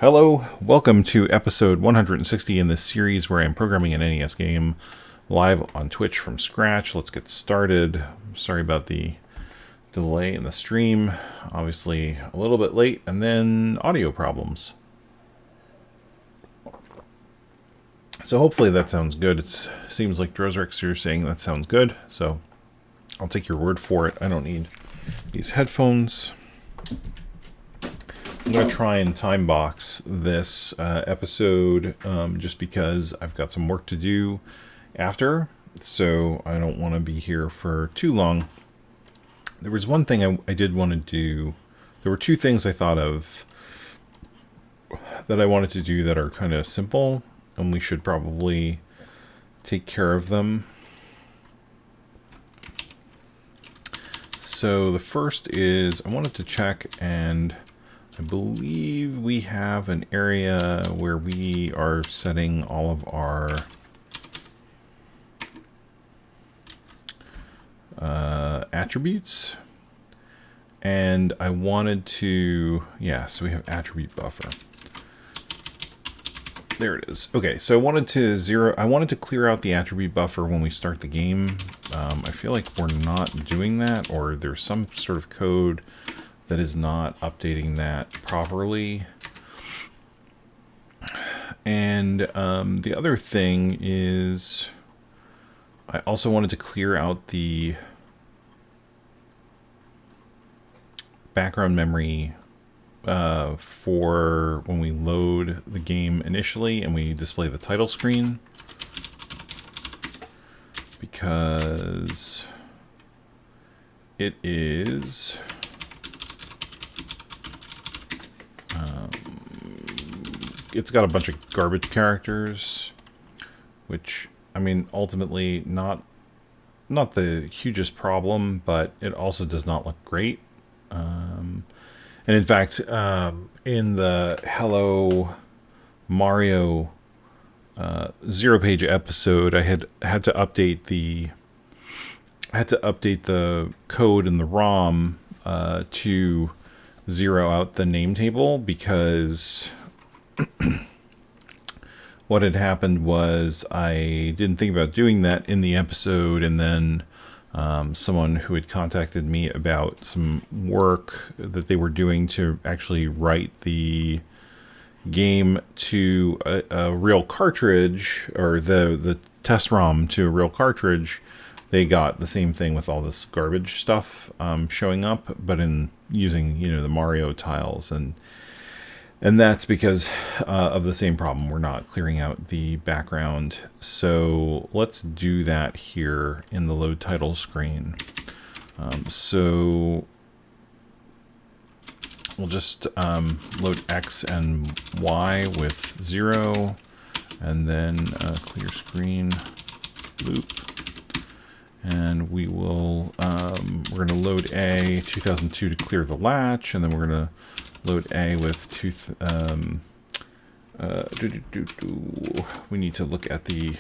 Hello, welcome to episode 160 in this series where I'm programming an NES game live on Twitch from scratch. Let's get started. Sorry about the delay in the stream. Obviously a little bit late, and then audio problems. So hopefully that sounds good. It seems like Drozrix, you're saying that sounds good, so I'll take your word for it. I don't need these headphones. I'm going to try and time box this episode just because I've got some work to do after, so I don't want to be here for too long. There was one thing I did want to do. There were two things I thought of that I wanted to do that are kind of simple, and we should probably take care of them. So the first is I wanted to check, and I believe we have an area where we are setting all of our attributes, and I wanted to, so we have attribute buffer. There it is. Okay, so I wanted to clear out the attribute buffer when we start the game. I feel like we're not doing that, or there's some sort of code that is not updating that properly. And the other thing is I also wanted to clear out the background memory for when we load the game initially and we display the title screen, because it is it's got a bunch of garbage characters, which, I mean, ultimately not the hugest problem, but it also does not look great. And in fact, in the Hello Mario 0-page episode, I had to update the code in the ROM to zero out the name table, because what had happened was I didn't think about doing that in the episode, and then someone who had contacted me about some work that they were doing to actually write the game to a real cartridge, or the test ROM to a real cartridge. They got the same thing with all this garbage stuff showing up, but in using, the Mario tiles, and that's because of the same problem. We're not clearing out the background. So let's do that here in the load title screen. So we'll just load X and Y with 0, and then clear screen loop. And we will, we're going to load A 2002 to clear the latch, and then we're going to load A with we need to look at the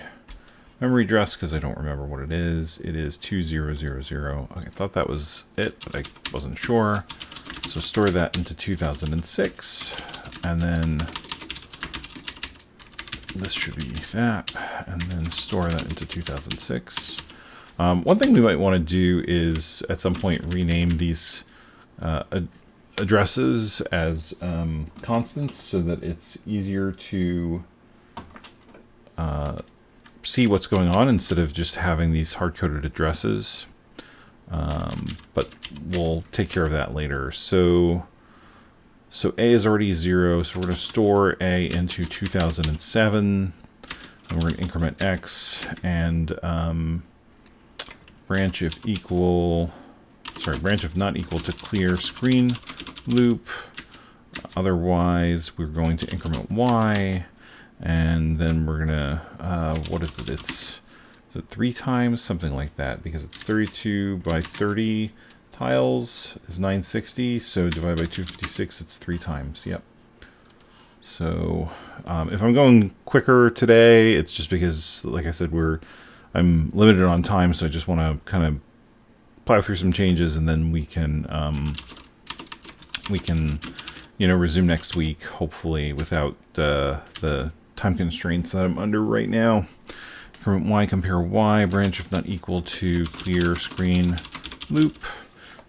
memory address because I don't remember what it is. It is 2000. I thought that was it, but I wasn't sure. So store that into 2006, and then this should be that, and then store that into 2006. One thing we might want to do is at some point rename these addresses as constants, so that it's easier to see what's going on instead of just having these hard-coded addresses. But we'll take care of that later. So A is already 0, so we're going to store A into 2007, and we're going to increment X, and branch if not equal to clear screen loop. Otherwise, we're going to increment Y, and then we're gonna what is it? Is it 3 times, something like that, because it's 32 by 30 tiles is 960. So divided by 256, it's 3 times. Yep. So if I'm going quicker today, it's just because, like I said, I'm limited on time, so I just want to kind of plow through some changes, and then we can resume next week, hopefully without the time constraints that I'm under right now. Increment y, compare y, branch if not equal to clear screen loop.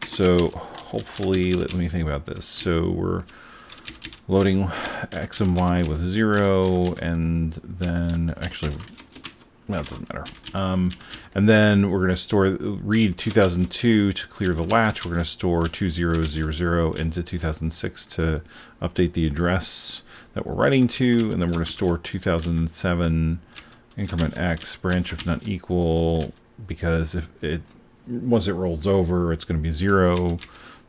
So hopefully, let me think about this. So we're loading x and y with 0, and then actually, well, it doesn't matter. And then we're going to read 2002 to clear the latch. We're going to store 2000 into 2006 to update the address that we're writing to, and then we're going to store 2007 increment x, branch if not equal, because once it rolls over, it's going to be 0,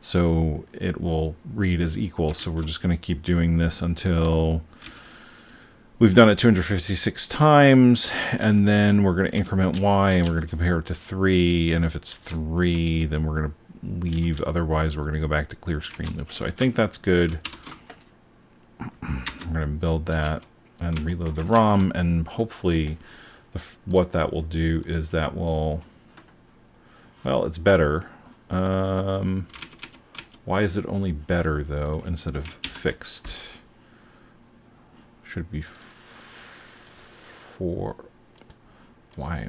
so it will read as equal. So we're just going to keep doing this until we've done it 256 times, and then we're going to increment y, and we're going to compare it to 3, and if it's 3, then we're going to leave. Otherwise, we're going to go back to clear screen loop. So I think that's good. I'm going to build that and reload the ROM, and hopefully what that will do is that will, well, it's better. Why is it only better, though, instead of fixed? Should be 4. Why?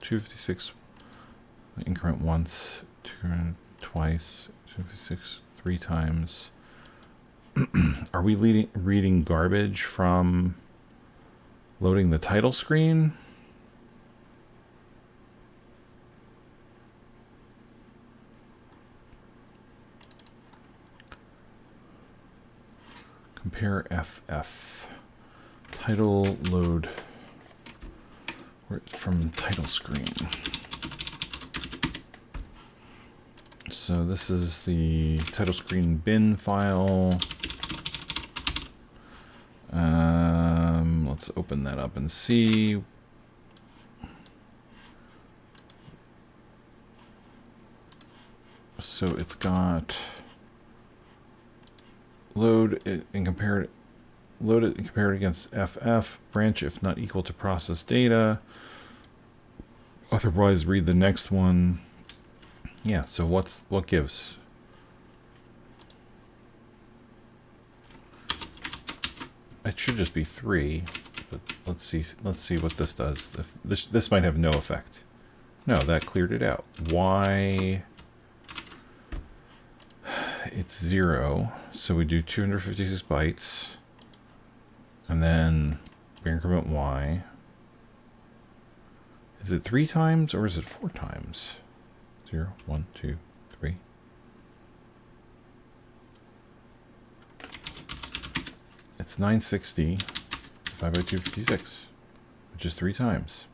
256 increment once, twice, 256 3 times. Are we reading garbage from loading the title screen? Compare FF. Title load from title screen. So this is the title screen bin file. Let's open that up and see. So it's got load it and compare it, load it and compare it against FF, branch if not equal to process data. Otherwise, read the next one. Yeah, so what gives? It should just be 3, but let's see what this does. This might have no effect. No, that cleared it out. Why? It's 0, so we do 256 bytes, and then we increment y. Is it 3 times or is it 4 times? 0, 1, 2, 3. It's 960 divided by 256, which is 3 times.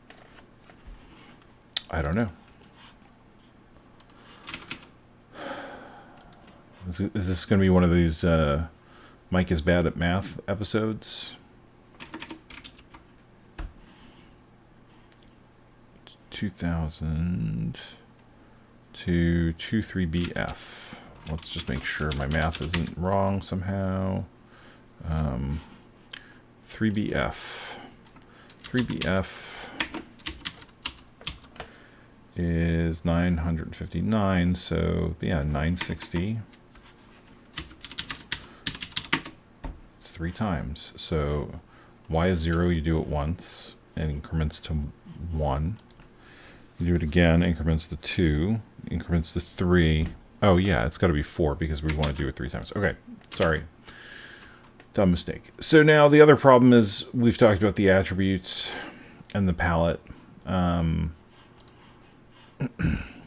I don't know. Is this going to be one of these Mike is bad at math episodes? 2000 to 23BF. Let's just make sure my math isn't wrong somehow. 3BF. 3BF is 959, so yeah, 960. It's 3 times. So y is 0, you do it once, and increments to 1. You do it again, increments to 2, increments to 3. Oh yeah, it's got to be 4 because we want to do it 3 times. Okay, sorry. Dumb mistake. So now the other problem is we've talked about the attributes and the palette. Do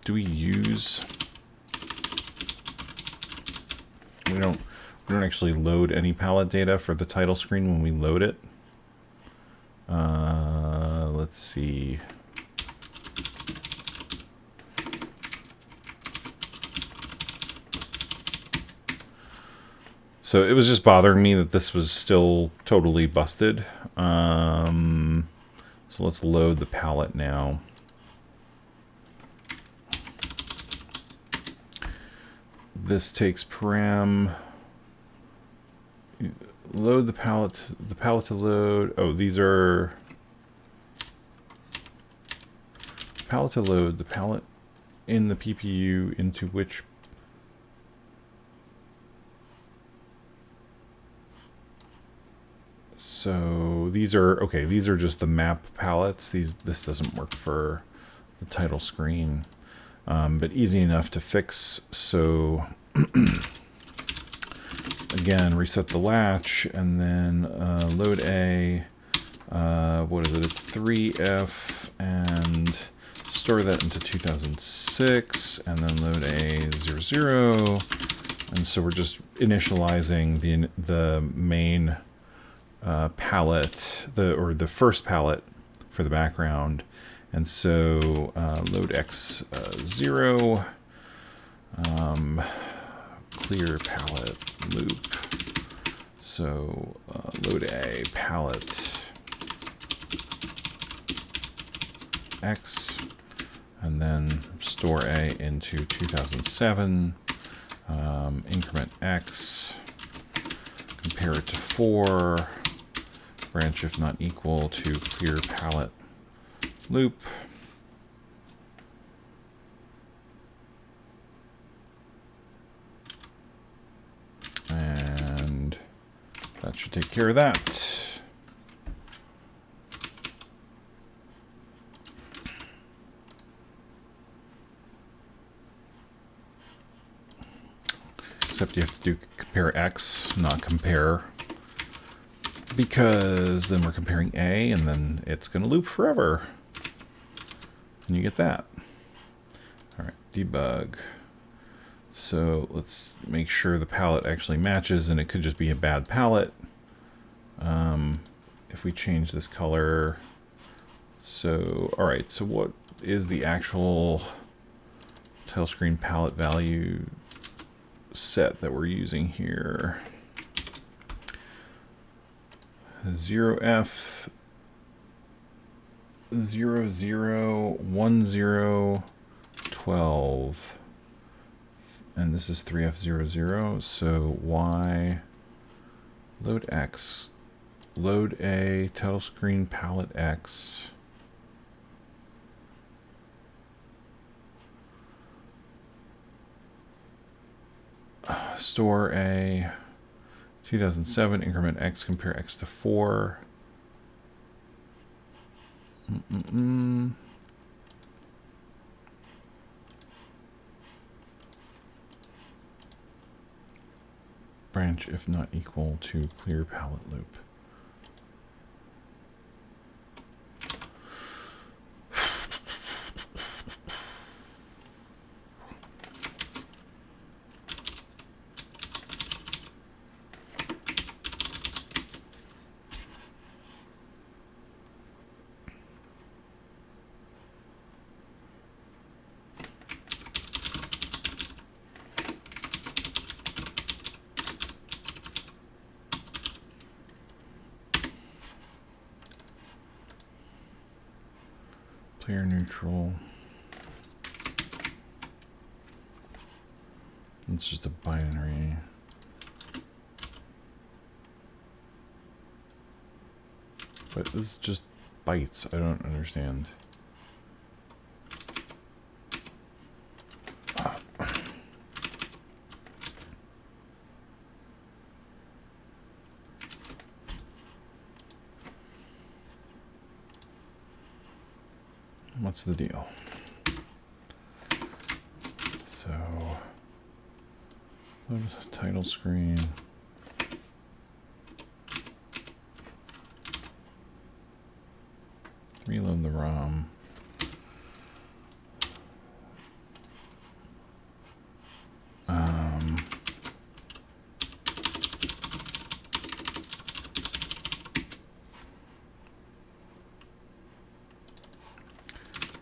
we use... We don't actually load any palette data for the title screen when we load it. Let's see. So it was just bothering me that this was still totally busted. So let's load the palette now. This takes param. Load the palette to load. Oh, these are palette to load, the palette in the PPU into which So these are, okay, these are just the map palettes. This doesn't work for the title screen, but easy enough to fix. So again, reset the latch and then load A, what is it? It's 3F, and store that into 2006, and then load A00. And so we're just initializing the main palette, the first palette for the background. And so load X0, clear palette loop. So load A palette X, and then store A into 2007, increment X, compare it to 4, branch if not equal to clear palette loop. And that should take care of that. Except you have to do compare X, not compare, because then we're comparing A, and then it's going to loop forever. And you get that. All right, debug. So let's make sure the palette actually matches, and it could just be a bad palette. If we change this color. So, all right, so what is the actual title screen palette value set that we're using here? 0F 001012, and this is 3F00. So Y, load X, load A, title screen palette X. Store A, 2007, increment X, compare X to 4. Branch if not equal to clear palette loop. Player neutral. It's just a binary. But this is just bytes. I don't understand. What's the deal? So, load the title screen. Reload the ROM.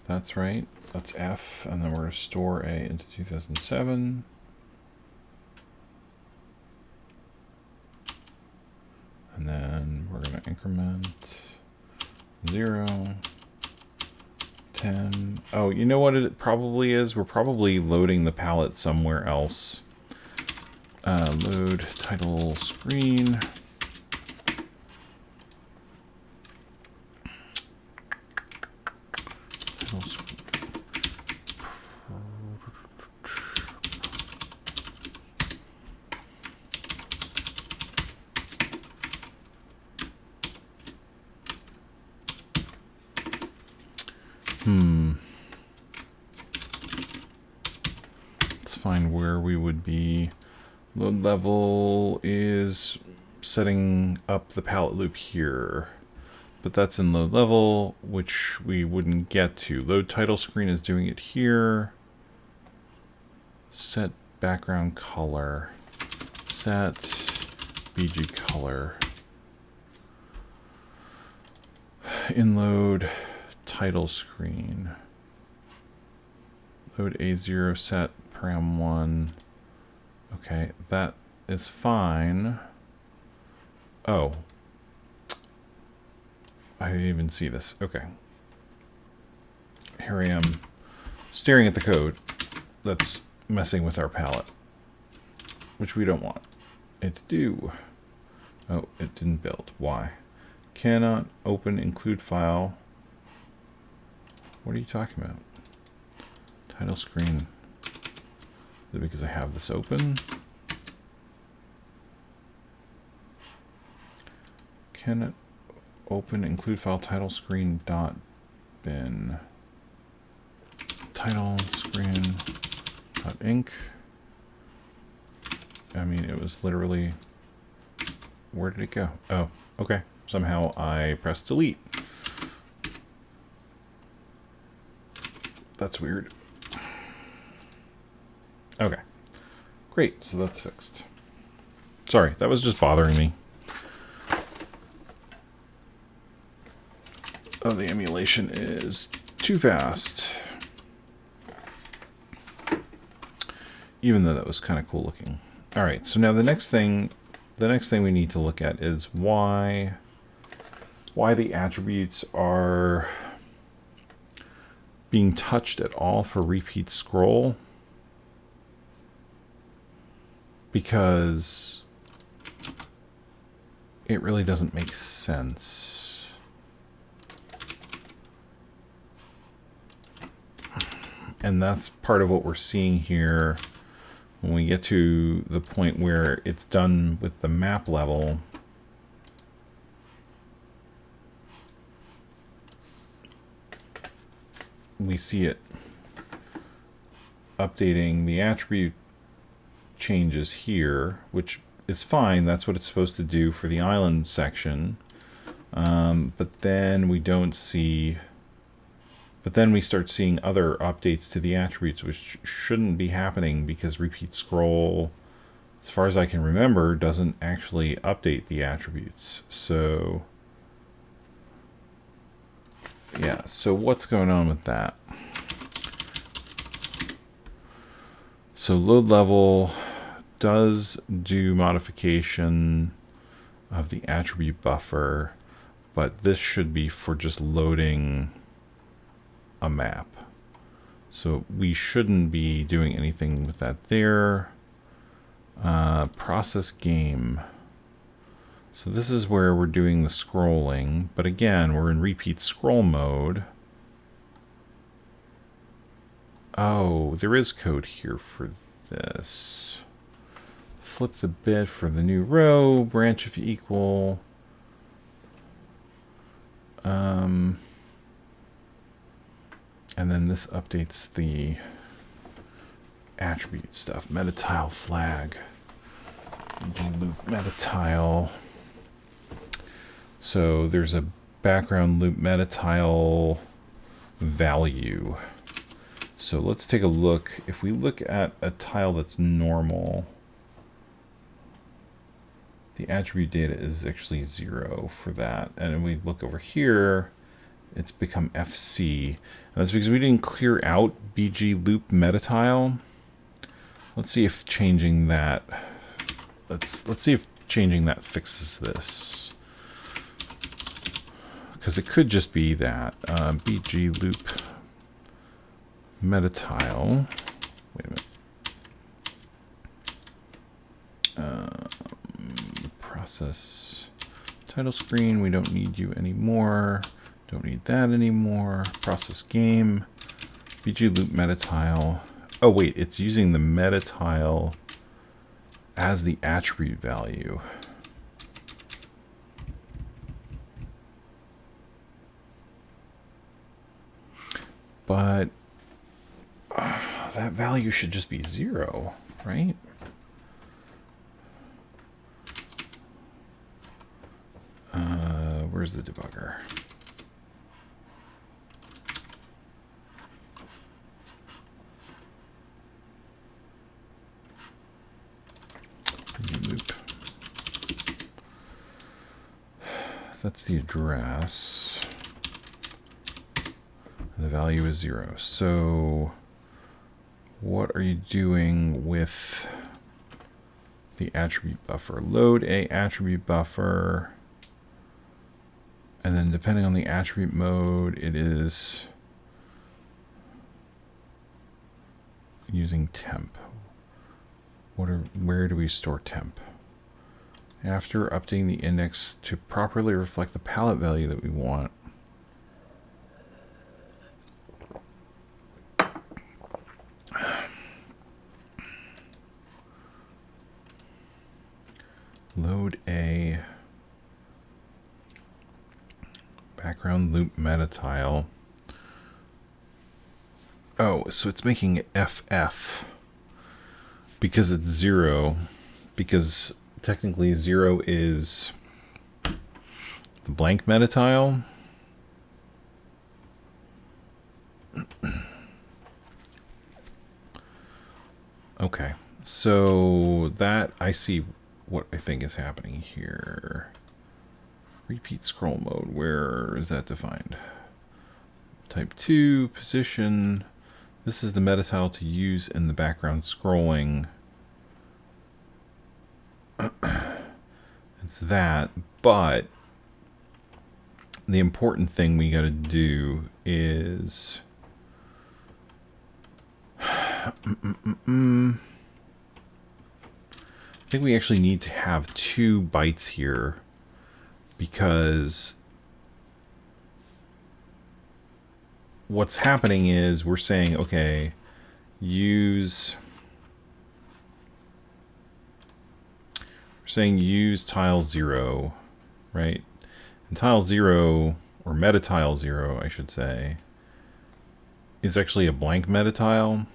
That's right. That's F, and then we're going to store A into 2007. And then we're going to increment 0, 10. Oh, you know what it probably is? We're probably loading the palette somewhere else. Load title screen. Let's find where we would be. Load level is setting up the palette loop here. But that's in load level, which we wouldn't get to. Load title screen is doing it here. Set background color. Set BG color. In load title screen. Load A0 set param1. Okay, that is fine. Oh. I didn't even see this. Okay. Here I am staring at the code that's messing with our palette, which we don't want it to do. Oh, it didn't build. Why? Cannot open include file. What are you talking about? Title screen. Is it because I have this open? Cannot open include file title screen dot bin. Title screen dot inc. I mean, it was literally, where did it go? Oh, okay. Somehow I pressed delete. That's weird. Okay. Great, so that's fixed. Sorry, that was just bothering me. Oh, the emulation is too fast. Even though that was kind of cool looking. All right, so now the next thing we need to look at is why the attributes are being touched at all for repeat scroll. Because it really doesn't make sense. And that's part of what we're seeing here when we get to the point where it's done with the map level. We see it updating the attribute changes here, which is fine. That's what it's supposed to do for the island section. But then we don't see... But then we start seeing other updates to the attributes, which shouldn't be happening because repeat scroll, as far as I can remember, doesn't actually update the attributes. So, yeah, so what's going on with that? So load level does do modification of the attribute buffer, but this should be for just loading a map. So we shouldn't be doing anything with that there. Process game. So this is where we're doing the scrolling, but again, we're in repeat scroll mode. Oh, there is code here for this. Flip the bit for the new row, branch if equal. And then this updates the attribute stuff. Meta tile flag. Loop meta tile. So there's a background loop meta tile value. So let's take a look. If we look at a tile that's normal, the attribute data is actually 0 for that. And then we look over here, it's become FC. And that's because we didn't clear out BG loop meta tile. Let's see if changing that, let's see if changing that fixes this. Because it could just be that BG loop meta tile. Wait a minute. Process title screen. We don't need you anymore. Don't need that anymore. Process game. BG loop meta tile. Oh wait, it's using the meta tile as the attribute value. But that value should just be 0, right? Where's the debugger? Loop. That's the address. And the value is 0. So what are you doing with the attribute buffer? Load a attribute buffer. And then depending on the attribute mode, it is using temp. Where do we store temp? After updating the index to properly reflect the palette value that we want. Load a background loop meta tile. Oh, so it's making it FF because it's 0, because technically 0 is the blank meta tile. Okay, so that I see what I think is happening here. Repeat scroll mode, where is that defined? Type 2, position. This is the meta tile to use in the background scrolling. It's that, but the important thing we got to do is I think we actually need to have 2 bytes here, because what's happening is we're saying, okay, use tile 0, right? And tile 0, or meta tile 0, I should say, is actually a blank meta tile,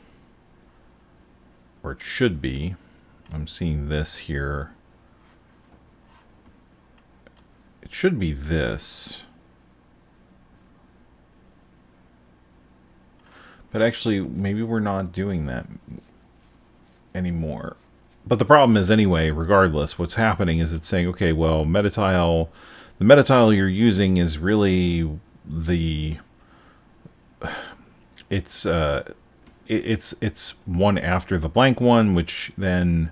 or it should be. I'm seeing this here. It should be this. But actually, maybe we're not doing that anymore. But the problem is, anyway, regardless, what's happening is it's saying, okay, well, meta tile, the meta tile you're using is really the, it's one after the blank one, which then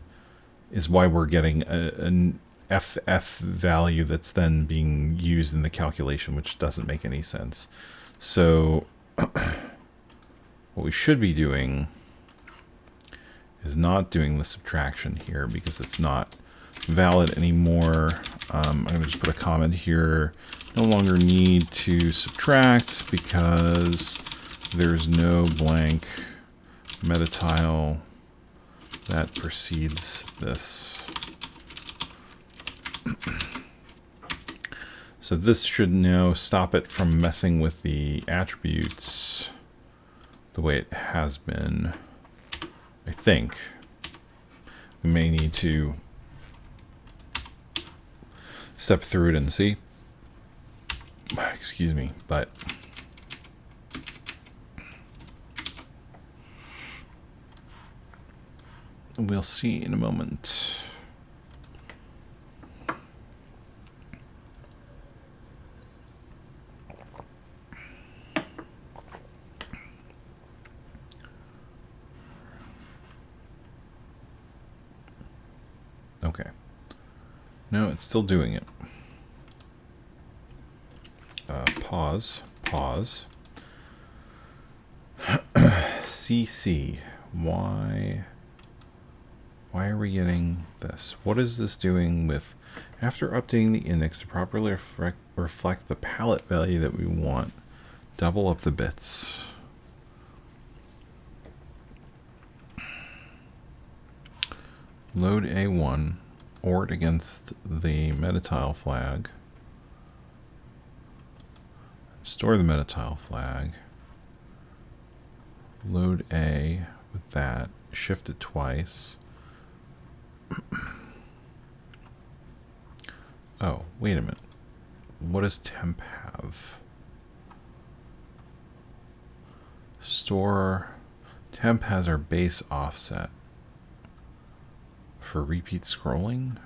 is why we're getting an FF value that's then being used in the calculation, which doesn't make any sense. So what we should be doing is not doing the subtraction here, because it's not valid anymore. I'm going to just put a comment here. No longer need to subtract because there's no blank meta tile that precedes this. So this should now stop it from messing with the attributes the way it has been. I think we may need to step through it and see. Excuse me, but we'll see in a moment. Okay. No, it's still doing it. Pause. CC. Why are we getting this? What is this doing with, after updating the index to properly reflect the palette value that we want, double up the bits. Load A1, or it against the meta tile flag. Store the meta tile flag. load A with that, shift it twice. Oh, wait a minute. What does temp have? Store. Temp has our base offset for repeat scrolling.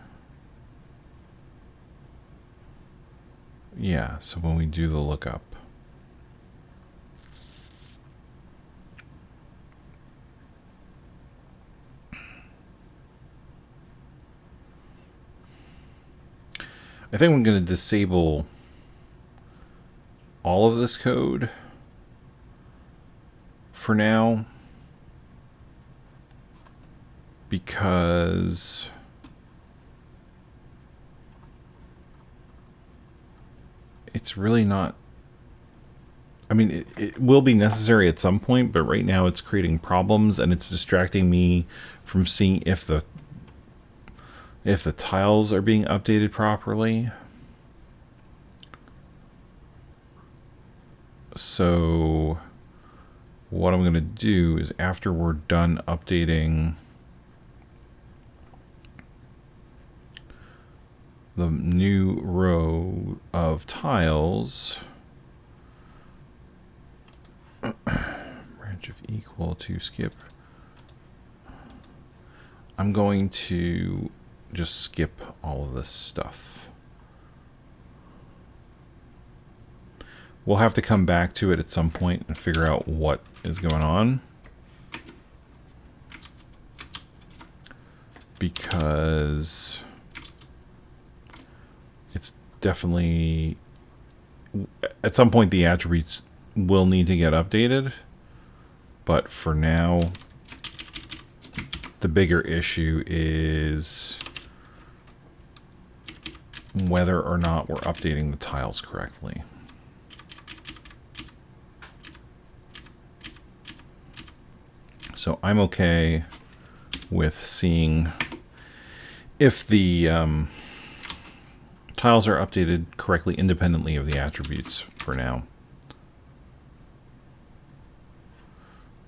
Yeah, so when we do the lookup. I think I'm going to disable all of this code for now, because it's really not, I mean, it will be necessary at some point, but right now it's creating problems and it's distracting me from seeing if the tiles are being updated properly. So what I'm going to do is, after we're done updating the new row of tiles, branch of equal to skip, I'm going to just skip all of this stuff. We'll have to come back to it at some point and figure out what is going on, because it's definitely, at some point the attributes will need to get updated, but for now the bigger issue is whether or not we're updating the tiles correctly. So I'm okay with seeing if the tiles are updated correctly independently of the attributes for now.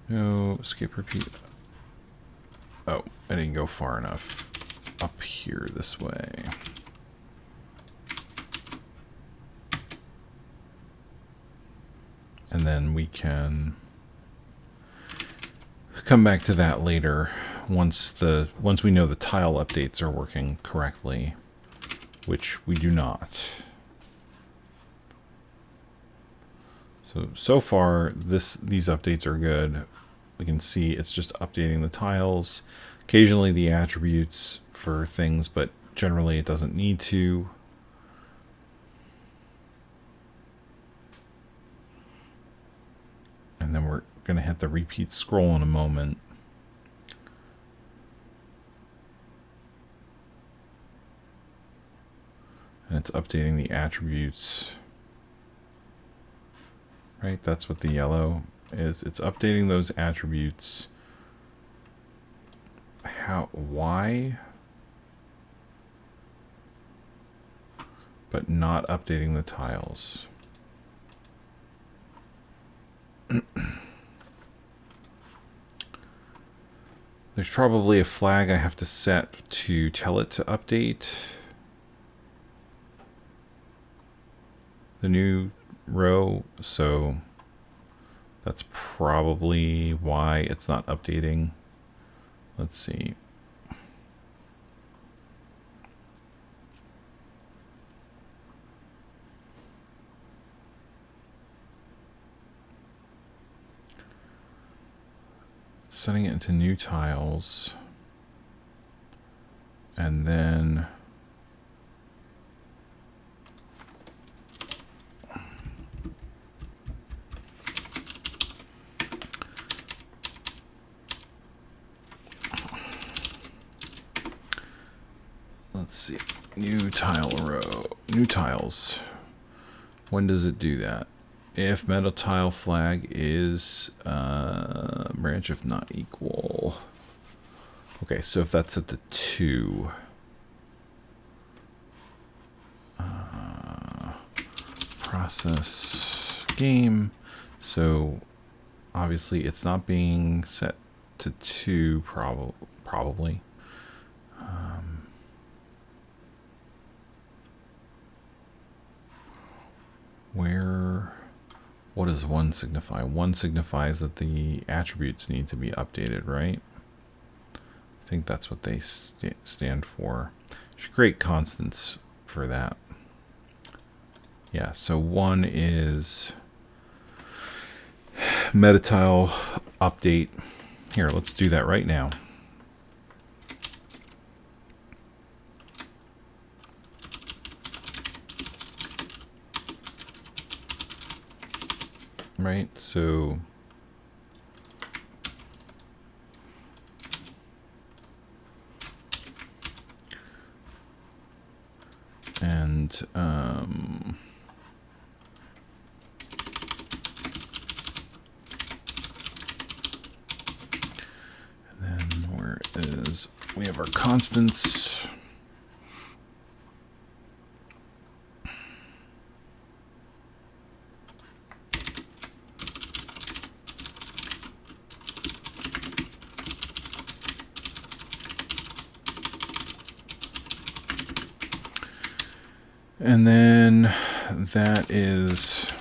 No, skip repeat. Oh, I didn't go far enough up here this way. And then we can come back to that later once we know the tile updates are working correctly, which we do not. So far these updates are good. We can see it's just updating the tiles, occasionally the attributes for things, but generally it doesn't need to. And then we're going to hit the repeat scroll in a moment. And it's updating the attributes. Right, that's what the yellow is. It's updating those attributes. Why? But not updating the tiles. There's probably a flag I have to set to tell it to update the new row, so that's probably why it's not updating. Let's see. Setting it into new tiles, and then let's see, new tile row, new tiles. When does it do that? If meta tile flag is branch if not equal. Okay, so if that's at the 2, process game. So obviously it's not being set to 2 probably. What does 1 signify? 1 signifies that the attributes need to be updated, right? I think that's what they stand for. Should create constants for that. Yeah, so 1 is metatile update. Here, let's do that right now. Right, so and then where is we have our constants. And then that is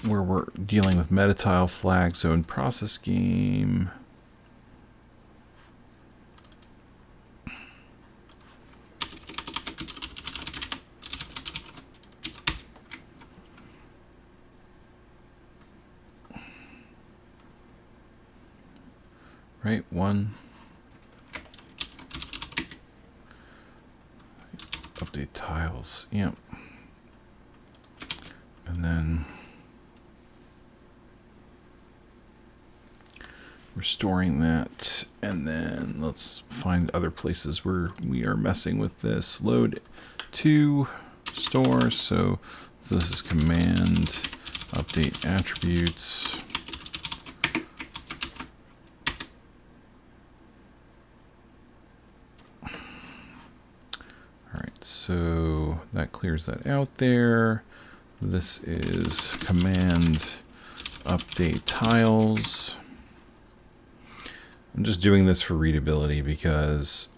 where we're dealing with metatile flags. So in process game, right, 1. Update tiles, yep. And then restoring that, and then let's find other places where we are messing with this. Load to store, so this is command update attributes. So that clears that out there. This is command update tiles. I'm just doing this for readability because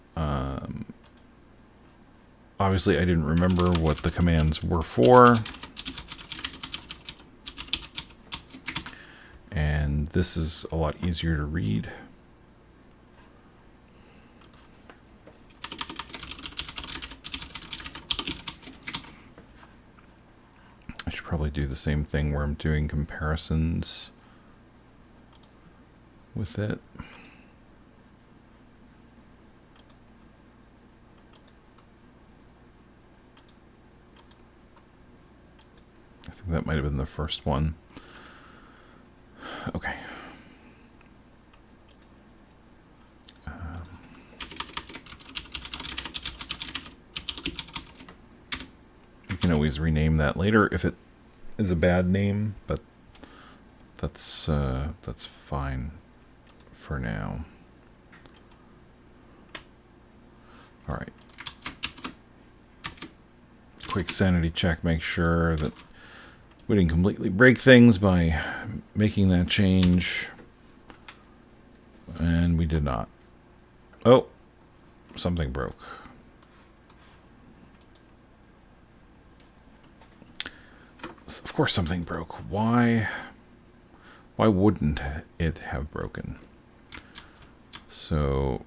obviously I didn't remember what the commands were for. And this is a lot easier to read. Probably do the same thing where I'm doing comparisons with it. I think that might have been the first one. Okay. You can always rename that later if it is a bad name, but that's fine for now. All right. Quick sanity check, make sure that we didn't completely break things by making that change. And we did not. Oh, something broke. Of course something broke. Why wouldn't it have broken? So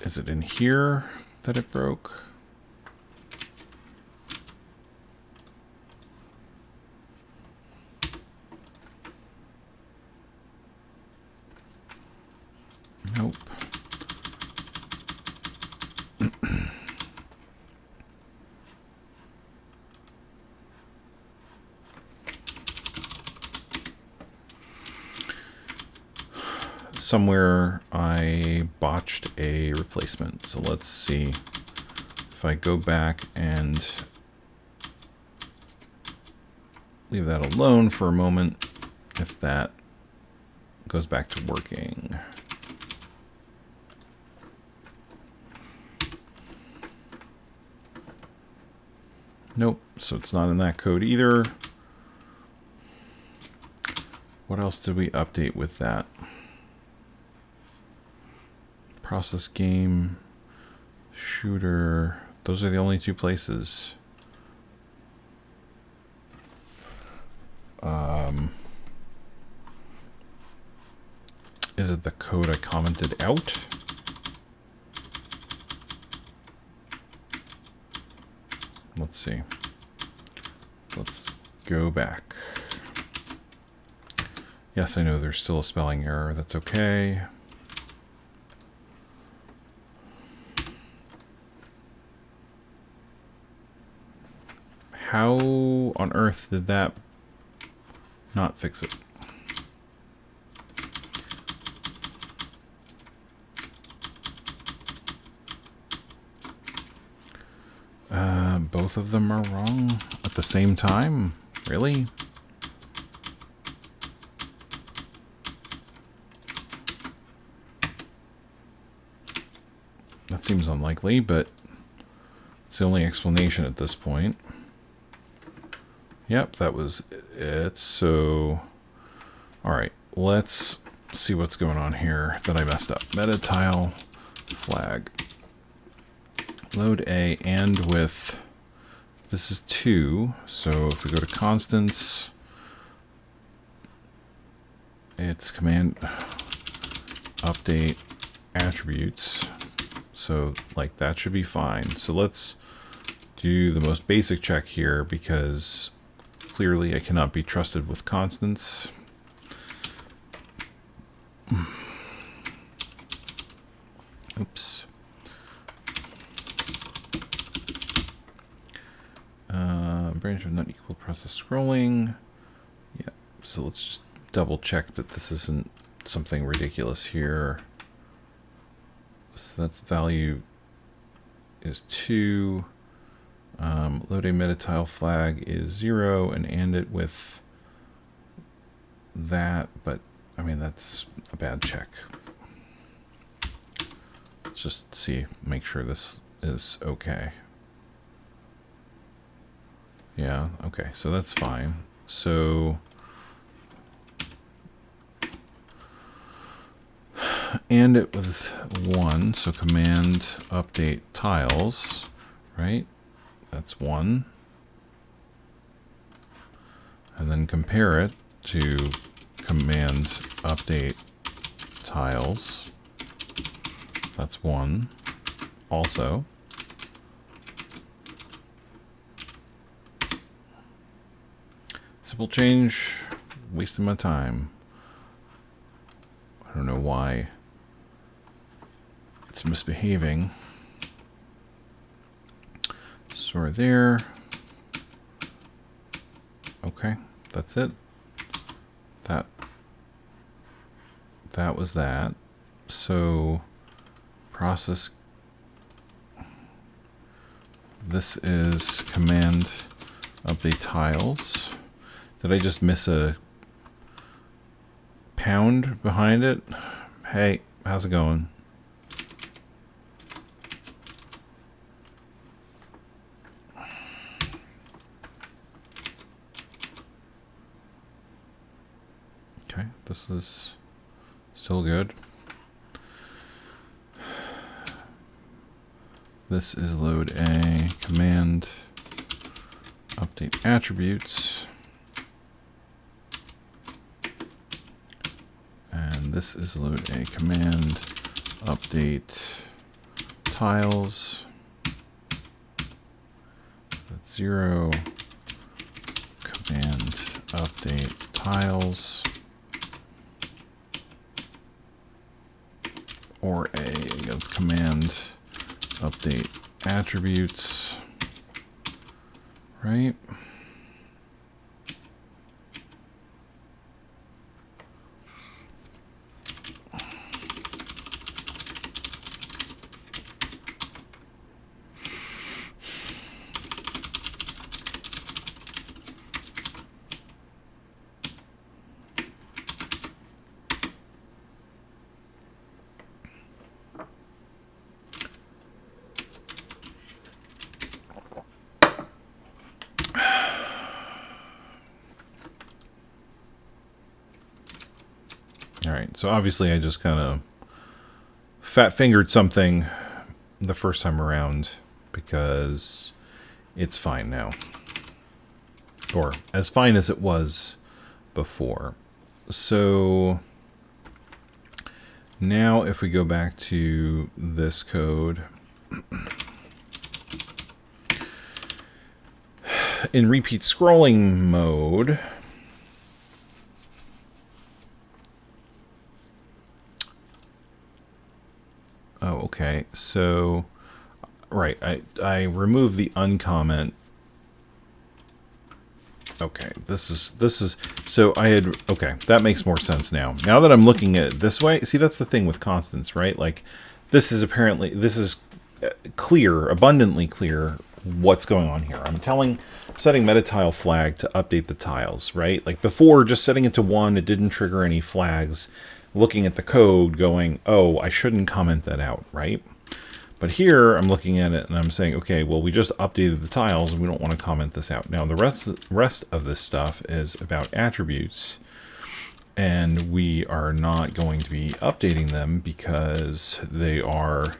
is it in here that it broke? Nope. Somewhere I botched a replacement. So let's see if I go back and leave that alone for a moment, if that goes back to working. Nope, so it's not in that code either. What else did we update with that? Process game, shooter. Those are the only two places. Is it the code I commented out? Let's see. Let's go back. Yes, I know there's still a spelling error. That's okay. How on earth did that not fix it? Both of them are wrong at the same time? Really? That seems unlikely, but it's the only explanation at this point. Yep, that was it. So, alright, let's see what's going on here that I messed up. Meta tile flag. Load A and with, this is 2, so if we go to constants, it's command update attributes. So like that should be fine. So let's do the most basic check here because clearly I cannot be trusted with constants. Oops. Branch of not equal process scrolling. Yeah, so let's just double check that this isn't something ridiculous here. So that's value is 2. Load a meta tile flag is 0 and it with that, but I mean that's a bad check. Let's just see, make sure this is okay. Yeah, okay, so that's fine. So and it with 1, so command update tiles, right? That's 1. And then compare it to command update tiles. That's 1 also. Simple change, wasting my time. I don't know why it's misbehaving. Store there. Okay, that's it. That was that. So process, this is command update tiles. Did I just miss a pound behind it? Hey, how's it going? Okay, this is still good. This is load a command update attributes. And this is load a command update tiles. That's 0. Command update tiles. Or a against command update attributes. Right? So obviously I just kind of fat-fingered something the first time around because it's fine now. Or as fine as it was before. So now if we go back to this code, in repeat scrolling mode, oh, okay, so, right, I removed the uncomment. Okay, this is, so I had, okay, that makes more sense now. Now that I'm looking at it this way, see, that's the thing with constants, right? Like, this is apparently, this is clear, abundantly clear what's going on here. I'm setting meta tile flag to update the tiles, right? Like before, just setting it to 1, it didn't trigger any flags. Looking at the code going, oh, I shouldn't comment that out, right? But here I'm looking at it and I'm saying, okay, well, we just updated the tiles and we don't want to comment this out. Now, the rest of this stuff is about attributes, and we are not going to be updating them because they are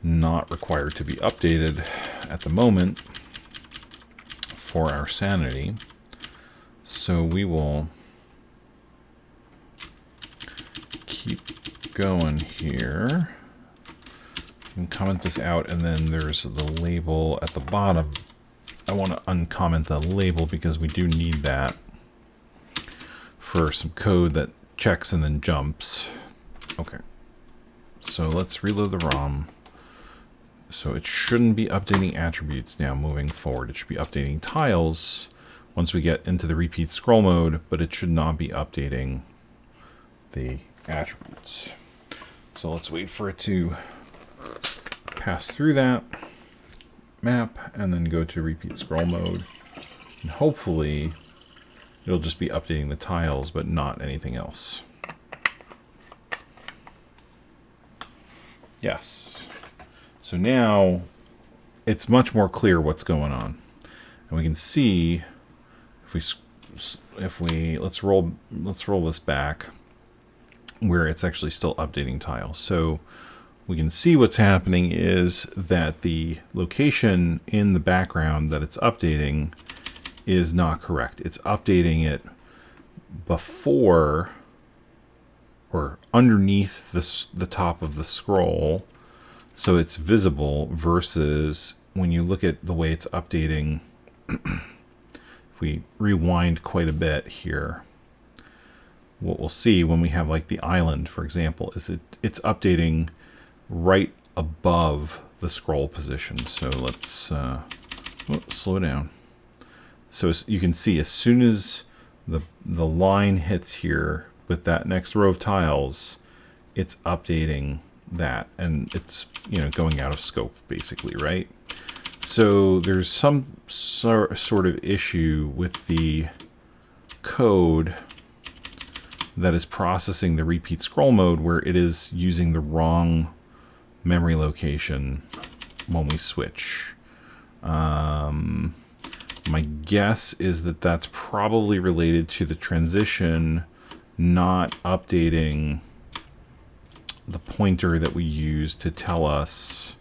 not required to be updated at the moment for our sanity. So we will keep going here and comment this out, and then there's the label at the bottom. I want to uncomment the label because we do need that for some code that checks and then jumps. Okay, so let's reload the ROM. So it shouldn't be updating attributes now moving forward. It should be updating tiles once we get into the repeat scroll mode, but it should not be updating the attributes. So let's wait for it to pass through that map and then go to repeat scroll mode. And hopefully it'll just be updating the tiles, but not anything else. Yes. So now it's much more clear what's going on. And we can see if we let's roll this back where it's actually still updating tiles. So we can see what's happening is that the location in the background that it's updating is not correct. It's updating it before or underneath the top of the scroll, so it's visible, versus when you look at the way it's updating, if we rewind quite a bit here, what we'll see when we have like the island, for example, is it's updating right above the scroll position. So let's slow down. So you can see as soon as the line hits here with that next row of tiles, it's updating that, and it's, you know, going out of scope basically, right? So there's some sort of issue with the code that is processing the repeat scroll mode where it is using the wrong memory location when we switch. My guess is that that's probably related to the transition not updating the pointer that we use to tell us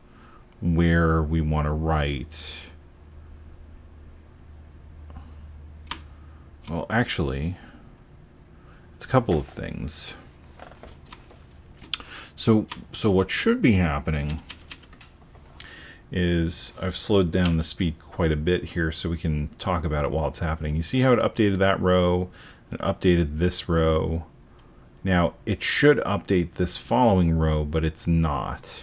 where we want to write. Well, actually, it's a couple of things. So what should be happening is, I've slowed down the speed quite a bit here so we can talk about it while it's happening. You see how it updated that row and updated this row. Now it should update this following row, but it's not.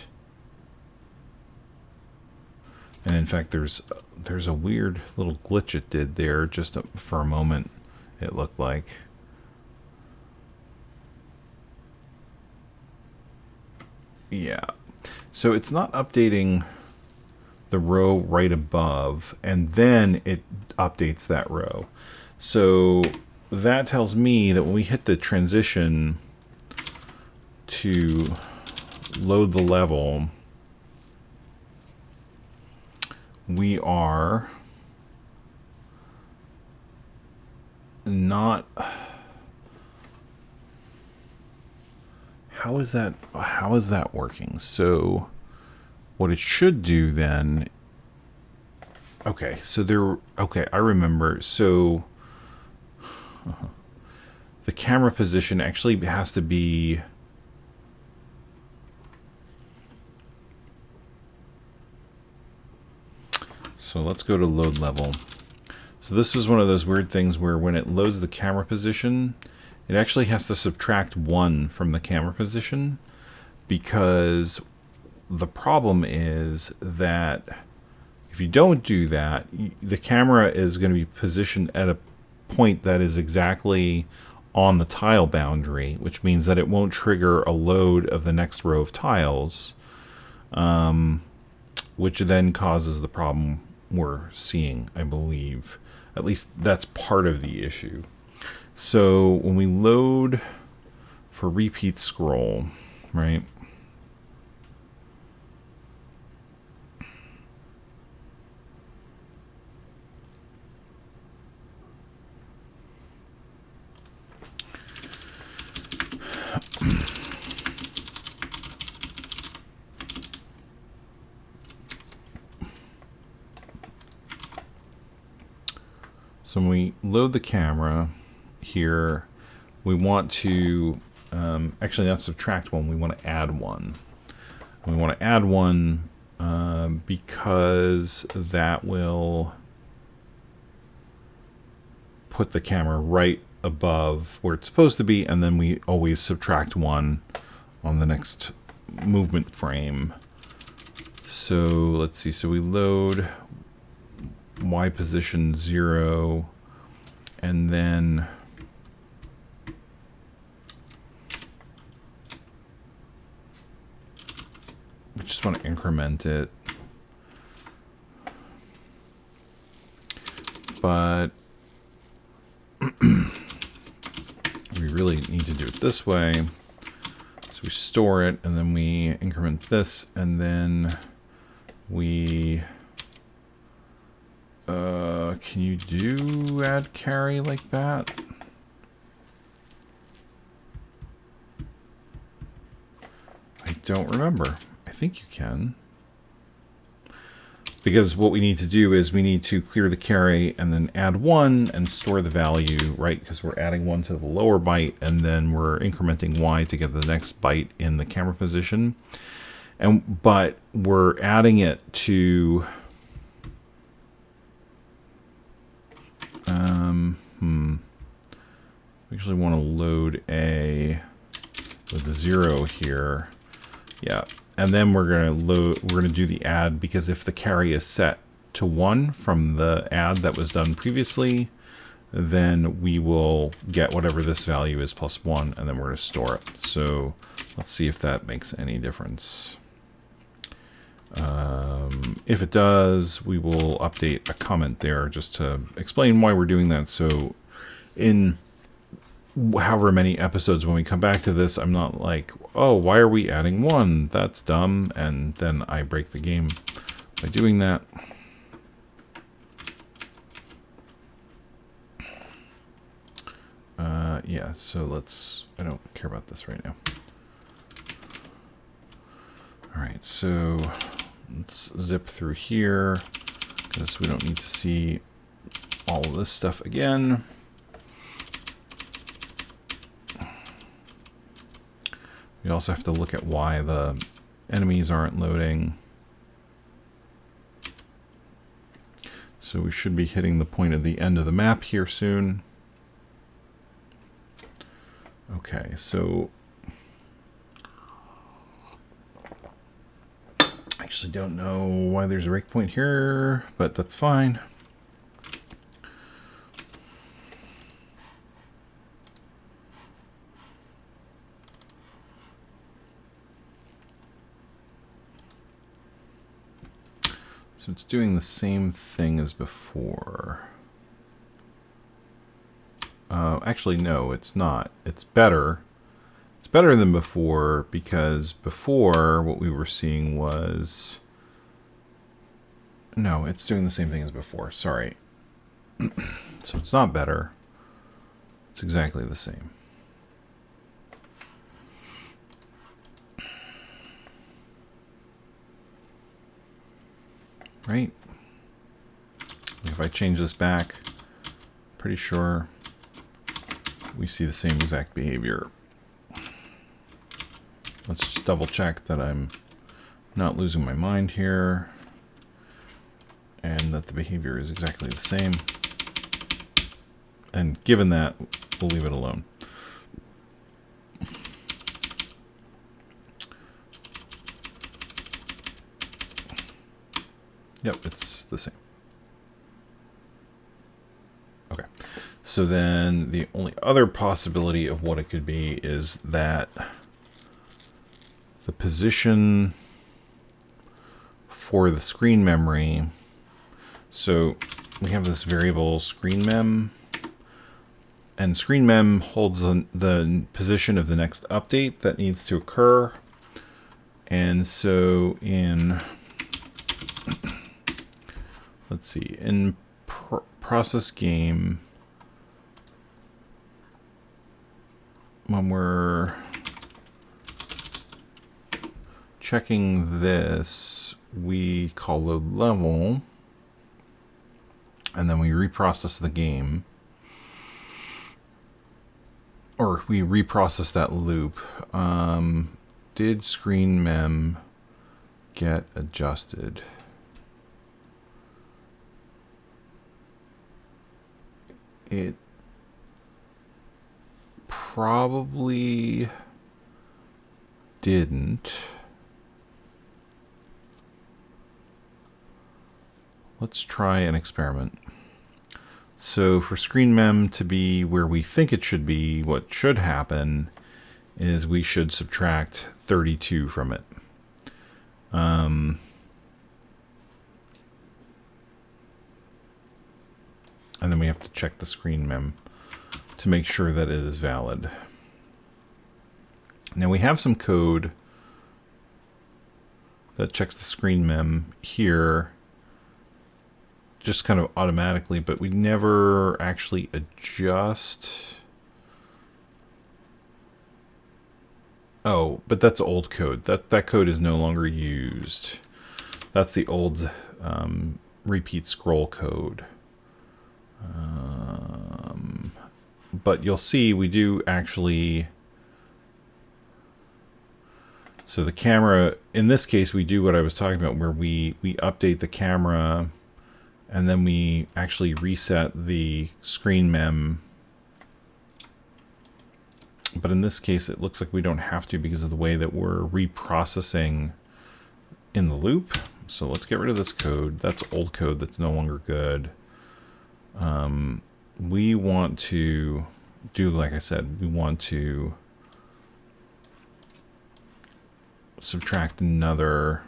And in fact, there's a weird little glitch it did there just for a moment, it looked like. Yeah, so it's not updating the row right above, and then it updates that row. So that tells me that when we hit the transition to load the level, we are not how is that working? So what it should do then, okay, I remember. So the camera position actually has to be, so let's go to load level. So this is one of those weird things where when it loads the camera position, it actually has to subtract 1 from the camera position, because the problem is that if you don't do that, the camera is going to be positioned at a point that is exactly on the tile boundary, which means that it won't trigger a load of the next row of tiles, which then causes the problem we're seeing, I believe. At least that's part of the issue. So when we load for repeat scroll, right? So when we load the camera here, we want to actually not subtract 1, we want to add 1. We want to add 1 because that will put the camera right above where it's supposed to be, and then we always subtract 1 on the next movement frame. So let's see, so we load Y position 0, and then we just want to increment it, but we really need to do it this way. So we store it, and then we increment this, and then we can you do add carry like that? I don't remember. I think you can. Because what we need to do is we need to clear the carry and then add 1 and store the value, right? Because we're adding 1 to the lower byte, and then we're incrementing Y to get the next byte in the camera position. But we're adding it to we actually want to load A with 0 here. Yeah. And then we're going to do the add, because if the carry is set to 1 from the add that was done previously, then we will get whatever this value is plus 1, and then we're going to store it. So let's see if that makes any difference. If it does, we will update a comment there just to explain why we're doing that. So in however many episodes when we come back to this, I'm not like, oh, why are we adding 1? That's dumb. And then I break the game by doing that. Yeah, so I don't care about this right now. All right, so let's zip through here because we don't need to see all of this stuff again. We also have to look at why the enemies aren't loading. So we should be hitting the point of the end of the map here soon. Okay, so I actually don't know why there's a breakpoint here, but that's fine. So it's doing the same thing as before. Actually, no, it's not. It's better. It's better than before, because before what we were seeing was... No, it's doing the same thing as before. Sorry. So it's not better. It's exactly the same. right? If I change this back, pretty sure we see the same exact behavior. Let's just double check that I'm not losing my mind here and that the behavior is exactly the same. And given that, we'll leave it alone. Yep, it's the same. Okay, so then the only other possibility of what it could be is that the position for the screen memory, so we have this variable screen mem, and screen mem holds the position of the next update that needs to occur. And so in, let's see, in process game, when we're checking this, we call load level, and then we reprocess the game, or we reprocess that loop. Did screen mem get adjusted? It probably didn't. Let's try an experiment. So for screen mem to be where we think it should be, what should happen is we should subtract 32 from it. And then we have to check the screen mem to make sure that it is valid. Now we have some code that checks the screen mem here just kind of automatically, but we never actually adjust. Oh, but that's old code. That code is no longer used. That's the old repeat scroll code. But you'll see we do actually. So the camera, in this case, we do what I was talking about, where we update the camera, and then we actually reset the screen mem. But in this case, it looks like we don't have to because of the way that we're reprocessing in the loop. So let's get rid of this code. That's old code that's no longer good. We want to do, like I said, we want to subtract another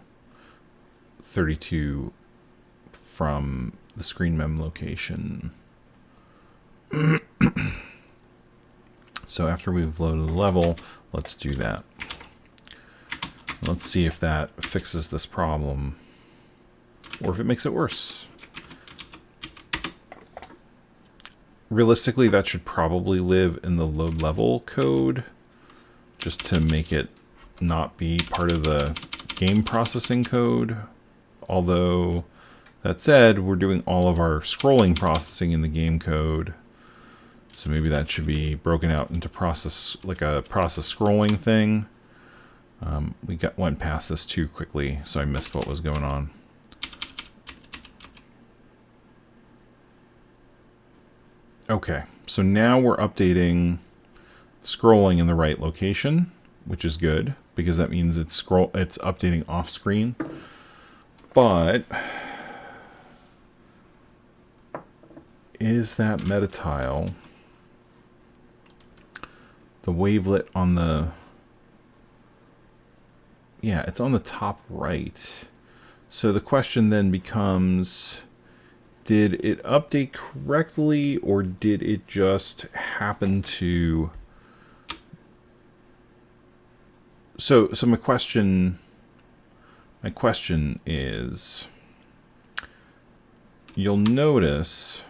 32 from the screen mem location. So after we've loaded the level, let's do that. Let's see if that fixes this problem or if it makes it worse. Realistically, that should probably live in the load level code just to make it not be part of the game processing code. Although, that said, we're doing all of our scrolling processing in the game code. So maybe that should be broken out into process, like a process scrolling thing. We went past this too quickly, so I missed what was going on. Okay, so now we're updating scrolling in the right location, which is good because that means it's updating off screen. But is that meta tile, the wavelet on the, yeah, it's on the top right. So the question then becomes, did it update correctly or did it just happen to... So my question is, you'll notice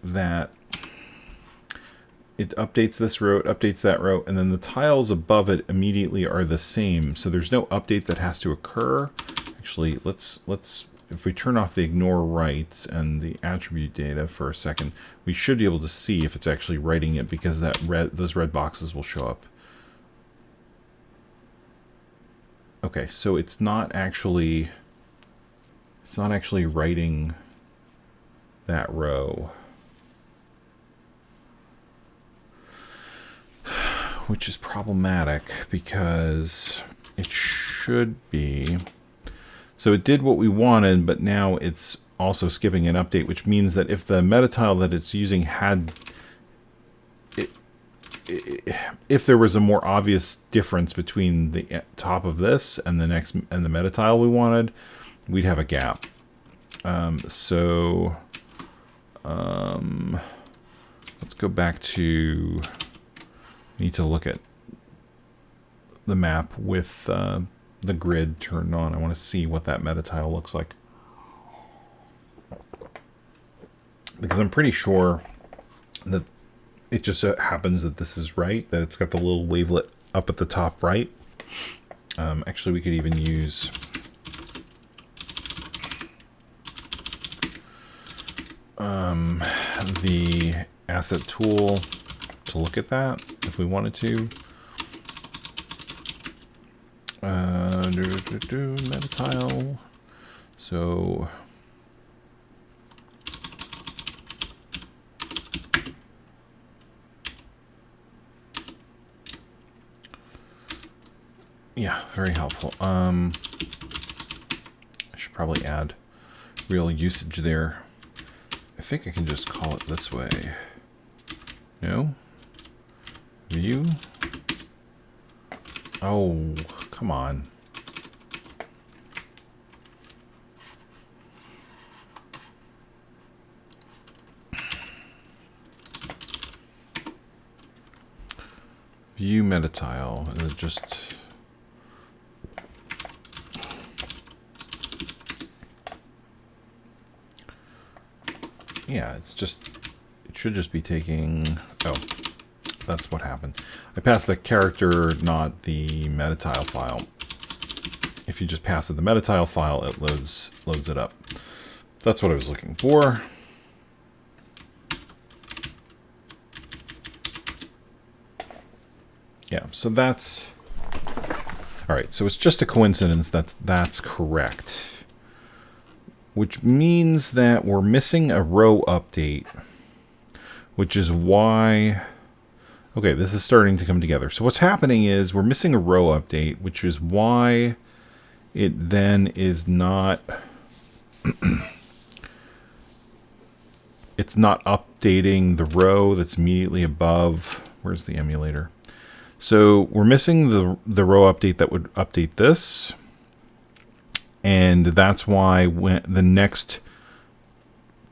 that it updates this row, it updates that row, and then the tiles above it immediately are the same. So there's no update that has to occur. Actually, actually, let's if we turn off the ignore writes and the attribute data for a second, we should be able to see if it's actually writing it, because those red boxes will show up. Okay, so it's not actually writing that row, which is problematic because it should be. So it did what we wanted, but now it's also skipping an update, which means that if the meta tile that it's using had, if there was a more obvious difference between the top of this and the next and the meta tile we wanted, we'd have a gap. Let's go back to, need to look at the map with the grid turned on. I want to see what that meta tile looks like, because I'm pretty sure that it just happens that this is right, that it's got the little wavelet up at the top right. Actually, we could even use the asset tool to look at that if we wanted to. Meta tile. So yeah, very helpful. I should probably add real usage there. I think I can just call it this way. No? View? Oh, come on. View meta tile. Is it just... yeah, it's just, it should just be taking, oh, that's what happened. I passed the character, not the meta tile file. If you just pass it the meta tile file, it loads it up. That's what I was looking for. Yeah, so that's, all right, so it's just a coincidence that that's correct. Which means that we're missing a row update, which is why, okay, this is starting to come together. So what's happening is we're missing a row update, which is why it then is not, it's not updating the row that's immediately above. Where's the emulator? So we're missing the row update that would update this. And that's why when the next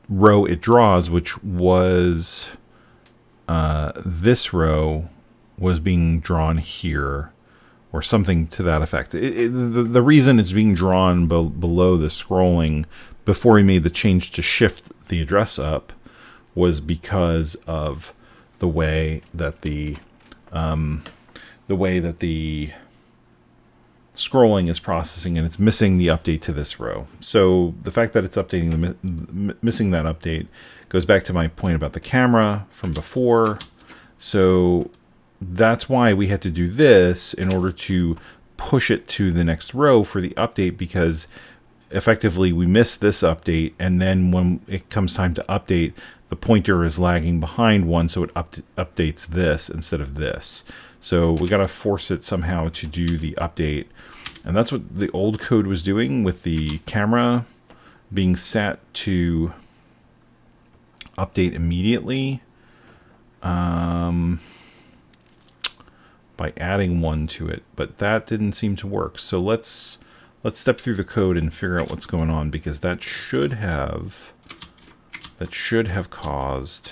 row it draws, which was this row, was being drawn here, or something to that effect. The reason it's being drawn below the scrolling before we made the change to shift the address up was because of the way that the scrolling is processing, and it's missing the update to this row. So the fact that it's updating missing that update goes back to my point about the camera from before. So that's why we had to do this in order to push it to the next row for the update, because effectively we missed this update, and then when it comes time to update, the pointer is lagging behind one, so it updates this instead of this. So we got to force it somehow to do the update. And that's what the old code was doing, with the camera being set to update immediately by adding one to it. But that didn't seem to work. So let's step through the code and figure out what's going on, because that should have caused...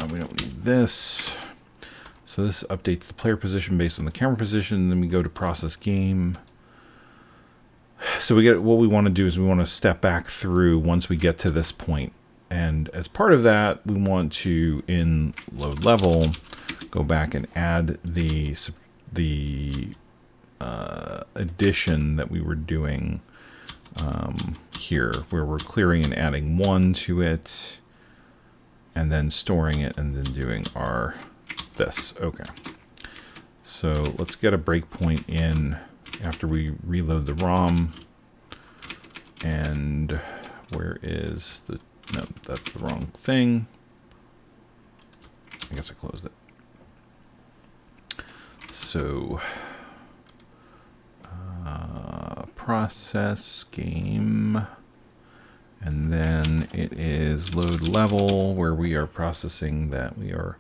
we don't need this. So this updates the player position based on the camera position. Then we go to process game. So we get, what we want to do is we want to step back through once we get to this point. And as part of that, we want to, in load level, go back and add the addition that we were doing here, where we're clearing and adding 1 to it, and then storing it, and then doing our this. Okay. So let's get a breakpoint in after we reload the ROM. And where is the... No, that's the wrong thing. I guess I closed it. So, process game, and then it is load level, where we are processing that we are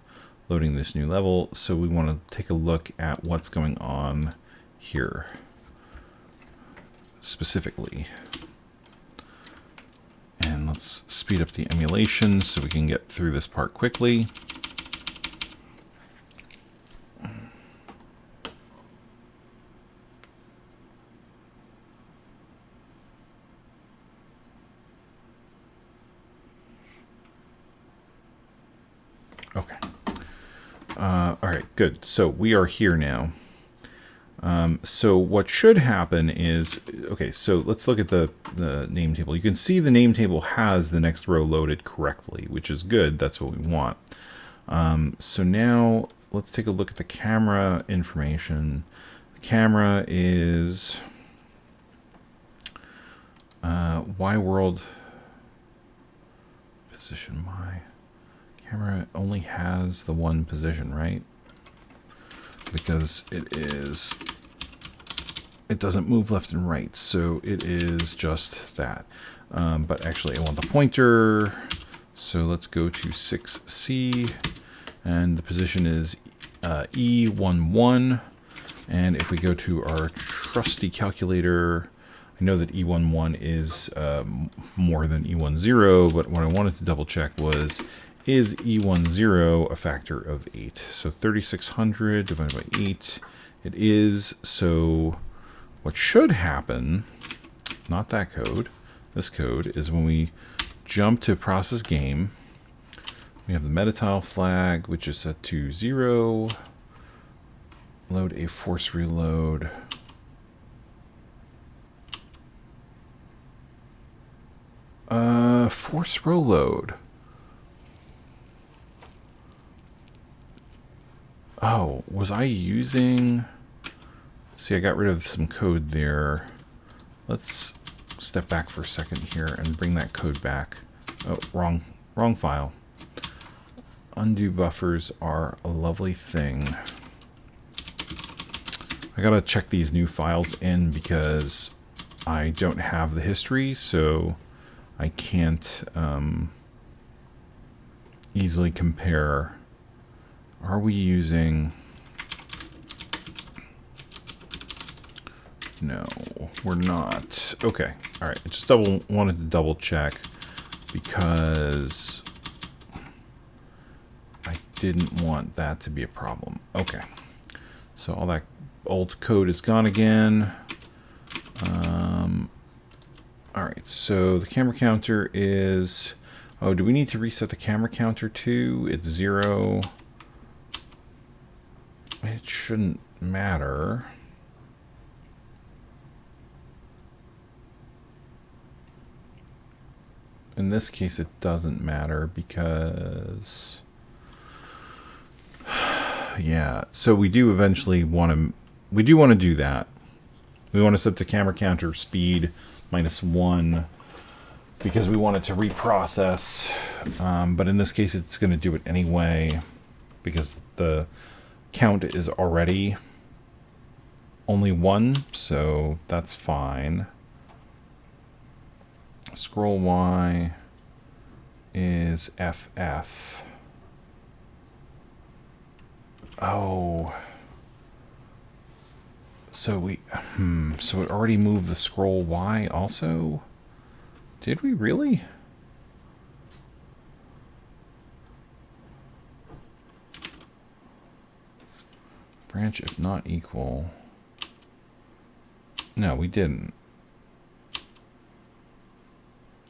loading this new level. So we want to take a look at what's going on here specifically. And let's speed up the emulation so we can get through this part quickly. Okay. All right, good. So we are here now. So what should happen is, okay, so let's look at the name table. You can see the name table has the next row loaded correctly, which is good. That's what we want. So now let's take a look at the camera information. The camera is Y world position Y. Camera only has the one position, right? Because it doesn't move left and right, so it is just that. But actually I want the pointer, so let's go to 6C, and the position is E11. And if we go to our trusty calculator, I know that E11 is more than E10, but what I wanted to double check was, is E10 a factor of 8? So 3600 divided by 8, it is. So what should happen, not that code, this code, is when we jump to process game, we have the meta tile flag, which is set to 0, load a force reload. Force reload. Oh, was I using... See, I got rid of some code there. Let's step back for a second here and bring that code back. Oh, wrong file. Undo buffers are a lovely thing. I gotta check these new files in because I don't have the history, so I can't easily compare. Are we using... No, we're not. Okay, all right. I just wanted to double check because I didn't want that to be a problem. Okay, so all that old code is gone again. All right, so the camera counter is... Oh, do we need to reset the camera counter too? It's 0. It shouldn't matter. In this case, it doesn't matter because... Yeah, so we do eventually want to... We do want to do that. We want to set the camera counter speed -1 because we want it to reprocess. But in this case, it's going to do it anyway because the count is already only 1, so that's fine. Scroll Y is FF. Oh. So we, so it already moved the scroll Y also? Did we really? Branch if not equal. No, we didn't.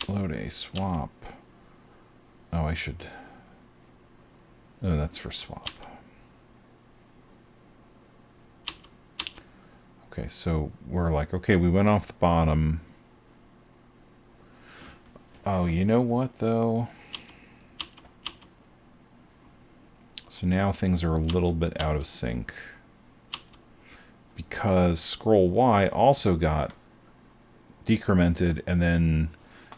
Load a swap. Oh, I should. Oh, that's for swap. Okay, so we're like, okay, we went off the bottom. Oh, you know what, though? So now things are a little bit out of sync. Because scroll Y also got decremented, and then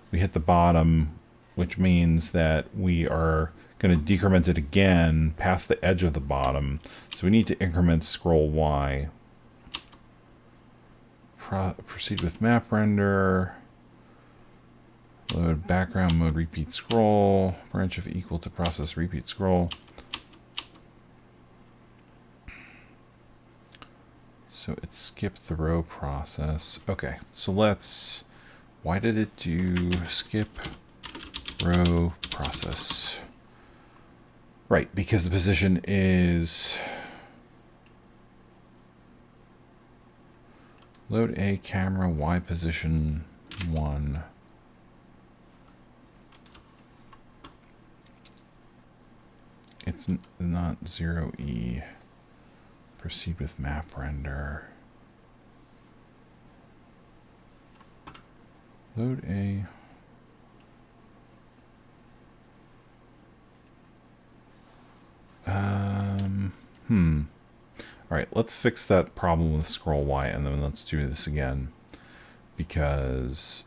we hit the bottom, which means that we are going to decrement it again past the edge of the bottom. So we need to increment scroll Y. Proceed with map render. Load background mode, repeat scroll. Branch if equal to process repeat scroll. So it skipped the row process. Okay, so let's... Why did it do skip row process? Right, because the position is... Load A camera Y position 1. It's not 0E. Proceed with map render. Load A. All right, let's fix that problem with scroll Y, and then let's do this again, because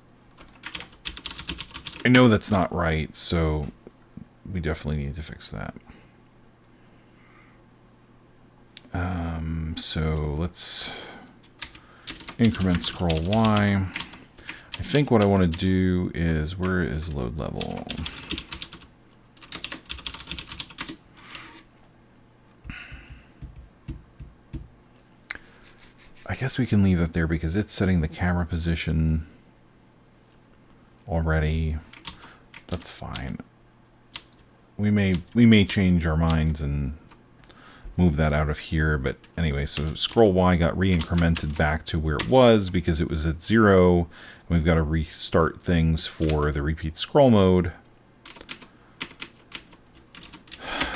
I know that's not right, so we definitely need to fix that. So let's increment scroll Y. I think what I want to do is, where is load level? I guess we can leave it there because it's setting the camera position already. That's fine. We may change our minds and move that out of here, but anyway, so scroll Y got re-incremented back to where it was because it was at 0. We've got to restart things for the repeat scroll mode.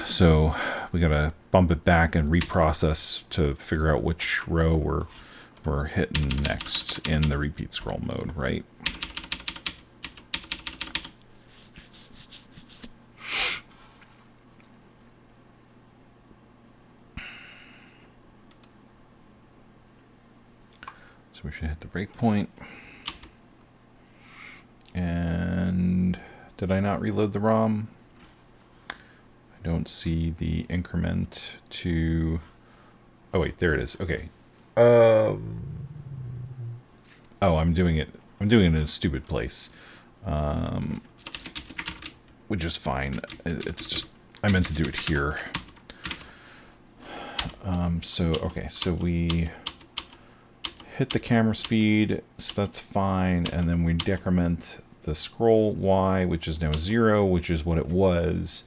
So we got to bump it back and reprocess to figure out which row we're hitting next in the repeat scroll mode, right? So we should hit the breakpoint. And did I not reload the ROM? I don't see the increment to... Oh wait, there it is. Okay. Oh, I'm doing it in a stupid place. Which is fine. It's just, I meant to do it here. Okay, so we hit the camera speed, so that's fine, and then we decrement the scroll Y, which is now 0, which is what it was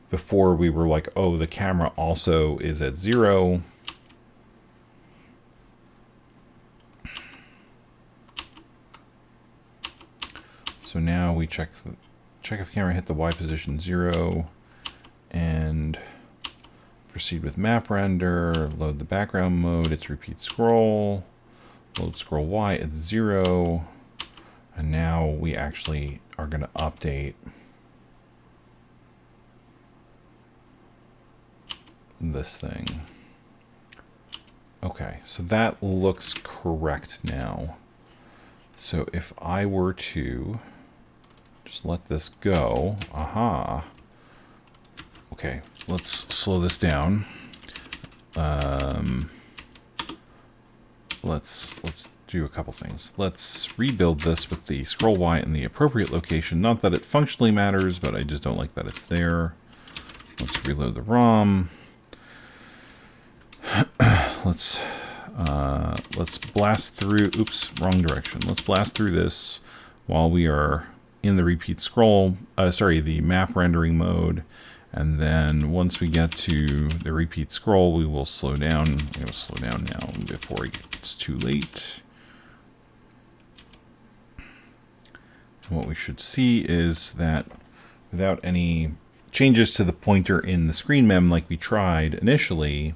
before we were like, oh, the camera also is at 0. So now we check if camera hit the Y position 0, and proceed with map render, load the background mode, it's repeat scroll, load scroll Y at 0, and now we actually are going to update this thing. Okay, so that looks correct now. So if I were to just let this go, okay, let's slow this down. Let's do a couple things. Let's rebuild this with the scroll Y in the appropriate location. Not that it functionally matters, but I just don't like that it's there. Let's reload the ROM. Let's blast through. Oops, wrong direction. Let's blast through this while we are in the repeat scroll. The map rendering mode. And then once we get to the repeat scroll, we will slow down. We'll slow down now before it's too late. And what we should see is that without any changes to the pointer in the screen mem like we tried initially,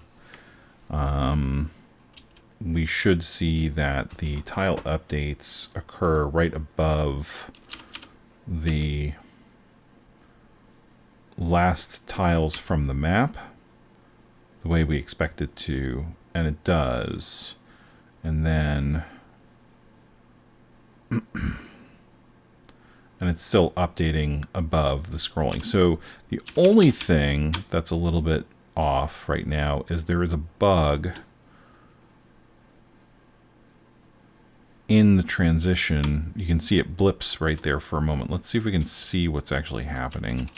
we should see that the tile updates occur right above the last tiles from the map, the way we expect it to, and it does. And then and it's still updating above the scrolling. So the only thing that's a little bit off right now is there is a bug in the transition. You can see it blips right there for a moment. Let's see if we can see what's actually happening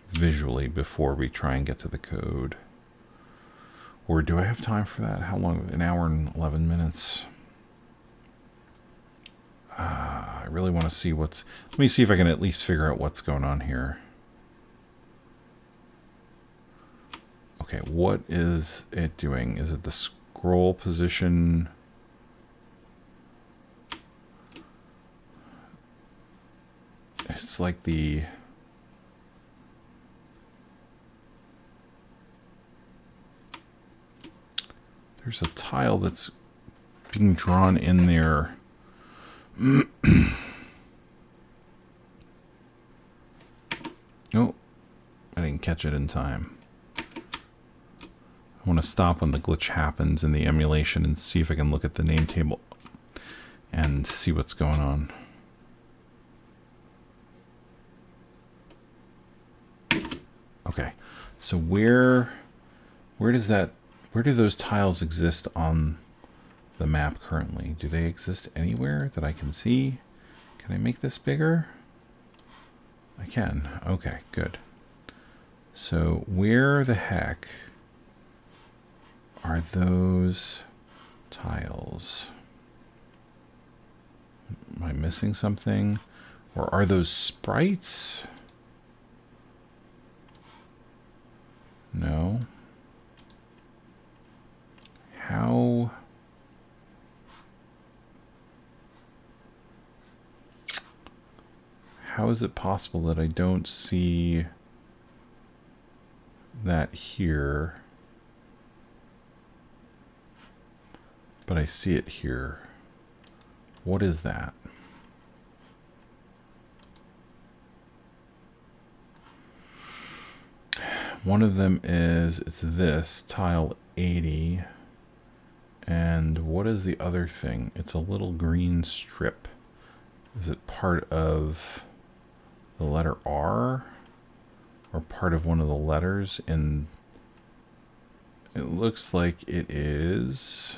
visually before we try and get to the code. Or do I have time for that? How long? An hour and 11 minutes. I really want to see what's... Let me see if I can at least figure out what's going on here. Okay, what is it doing? Is it the scroll position? It's like the... There's a tile that's being drawn in there. Oh, I didn't catch it in time. I want to stop when the glitch happens in the emulation and see if I can look at the name table and see what's going on. Okay, so where do those tiles exist on the map currently? Do they exist anywhere that I can see? Can I make this bigger? I can. Okay, good. So where the heck are those tiles? Am I missing something? Or are those sprites? No. How is it possible that I don't see that here, but I see it here? What is that? One of them is, it's this, tile 80. And what is the other thing? It's a little green strip. Is it part of the letter R? Or part of one of the letters in... It looks like it is...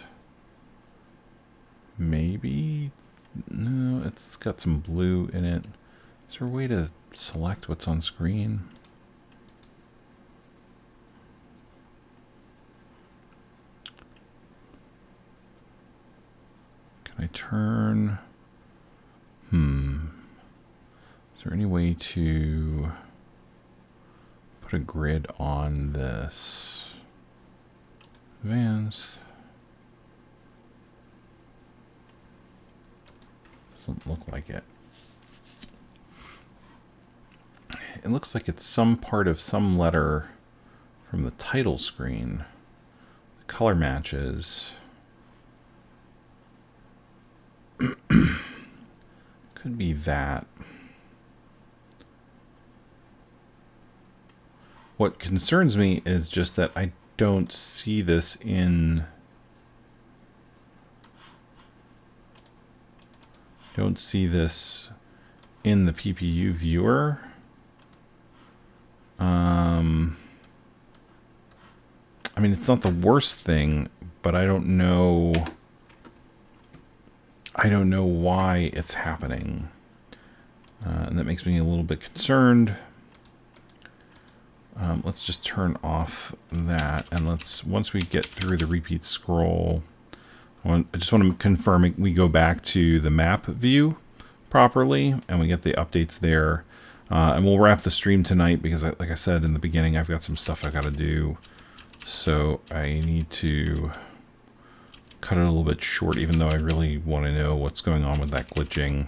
Maybe... No, it's got some blue in it. Is there a way to select what's on screen? Can I turn... Is there any way to put a grid on this? Advanced. Doesn't look like it. It looks like it's some part of some letter from the title screen. The color matches. Could be that. What concerns me is just that I don't see this in... Don't see this in the PPU viewer. I mean, it's not the worst thing, but I don't know why it's happening. And that makes me a little bit concerned. Let's just turn off that, and once we get through the repeat scroll, I just want to confirm we go back to the map view properly, and we get the updates there. And we'll wrap the stream tonight because, like I said in the beginning, I've got some stuff I got to do. So I need to cut it a little bit short, even though I really want to know what's going on with that glitching.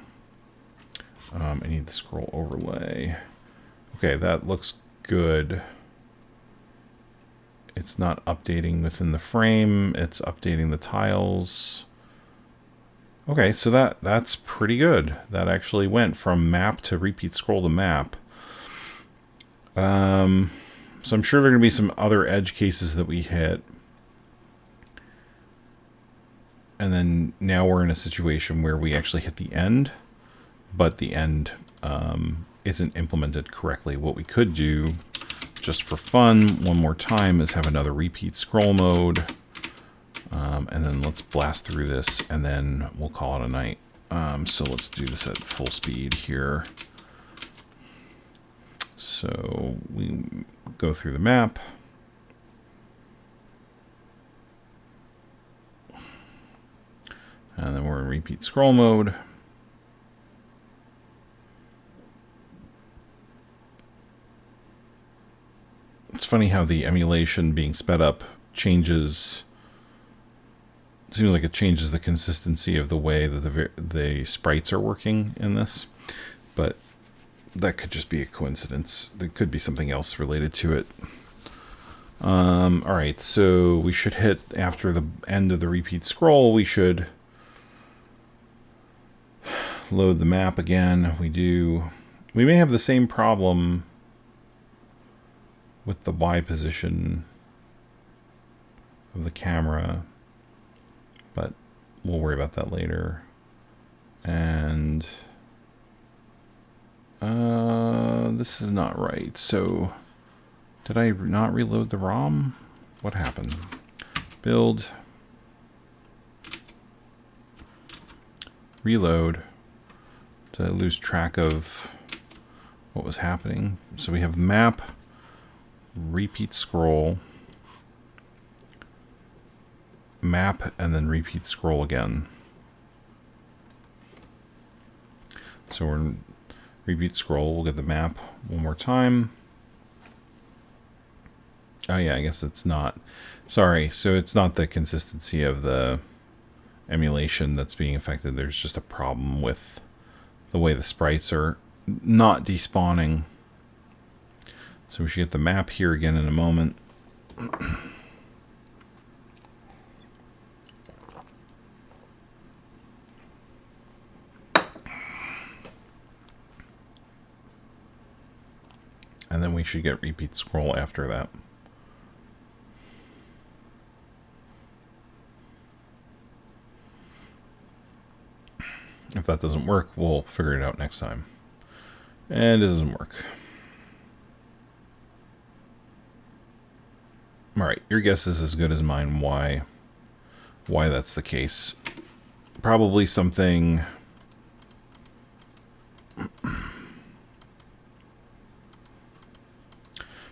I need the scroll overlay. Okay, that looks good. It's not updating within the frame. It's updating the tiles. Okay, so that's pretty good. That actually went from map to repeat scroll to map. So I'm sure there are going to be some other edge cases that we hit. And then now we're in a situation where we actually hit the end, but the end isn't implemented correctly. What we could do, just for fun, one more time, is have another repeat scroll mode. And then let's blast through this, and then we'll call it a night. So let's do this at full speed here. So we go through the map. And then we're in repeat scroll mode. It's funny how the emulation being sped up changes. It seems like it changes the consistency of the way that the sprites are working in this. But that could just be a coincidence. There could be something else related to it. Alright, so we should hit, after the end of the repeat scroll, we should load the map again. We may have the same problem with the Y position of the camera, but we'll worry about that later. And this is not right. So did I not reload the ROM? What happened? Build, reload. Did I lose track of what was happening? So we have map, repeat scroll, map, and then repeat scroll again. So we're in repeat scroll. We'll get the map one more time. Oh yeah, I guess it's not. Sorry, so it's not the consistency of the emulation that's being affected. There's just a problem with the way the sprites are not despawning. So we should get the map here again in a moment. And then we should get repeat scroll after that. If that doesn't work, we'll figure it out next time. And it doesn't work. Alright, your guess is as good as mine why that's the case. Probably something...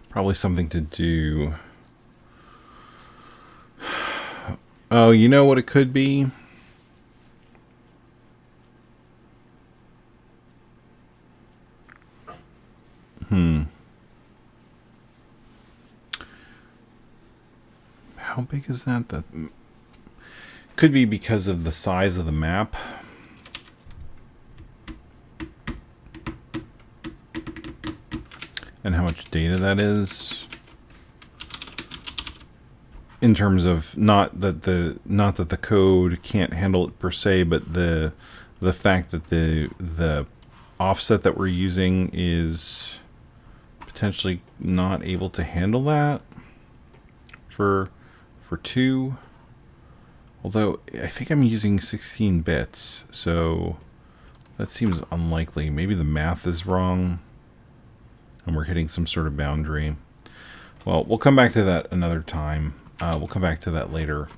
Probably something to do... Oh, you know what it could be? How big is that? That could be because of the size of the map. And how much data that is. In terms of not that the code can't handle it per se, but the fact that the offset that we're using is potentially not able to handle that for 2. Although I think I'm using 16 bits, so that seems unlikely. Maybe the math is wrong and we're hitting some sort of boundary. Well, we'll come back to that another time. We'll come back to that later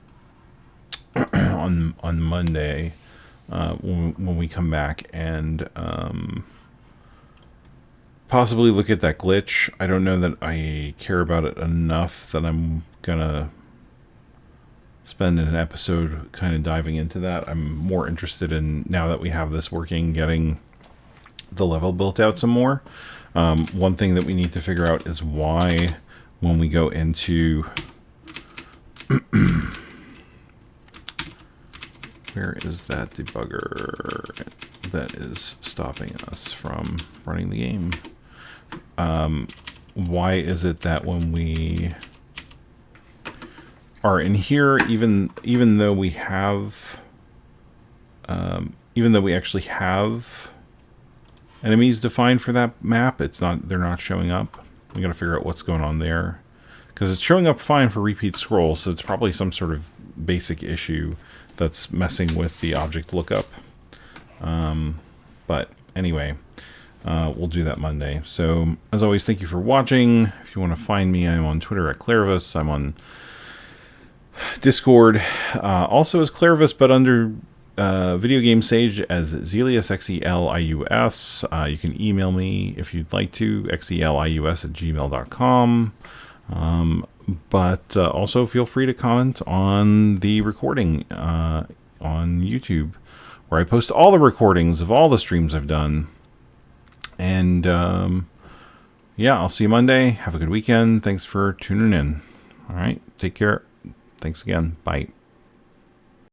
on Monday when we come back and possibly look at that glitch. I don't know that I care about it enough that I'm gonna spend an episode kind of diving into that. I'm more interested in, now that we have this working, getting the level built out some more. One thing that we need to figure out is why when we go into where is that debugger that is stopping us from running the game? Why is it that when we are in here, even though we have, even though we actually have enemies defined for that map, they're not showing up. We got to figure out what's going on there, because it's showing up fine for repeat scrolls, so it's probably some sort of basic issue that's messing with the object lookup. But anyway, we'll do that Monday. So as always, thank you for watching. If you want to find me, I'm on Twitter at Clairvis. I'm on Discord also as Clairvis, but under Video Game Sage as Xelius, Xelius. You can email me if you'd like to, xelius@gmail.com. But also feel free to comment on the recording on YouTube, where I post all the recordings of all the streams I've done. And yeah, I'll see you Monday. Have a good weekend. Thanks for tuning in. All right, take care. Thanks again. Bye.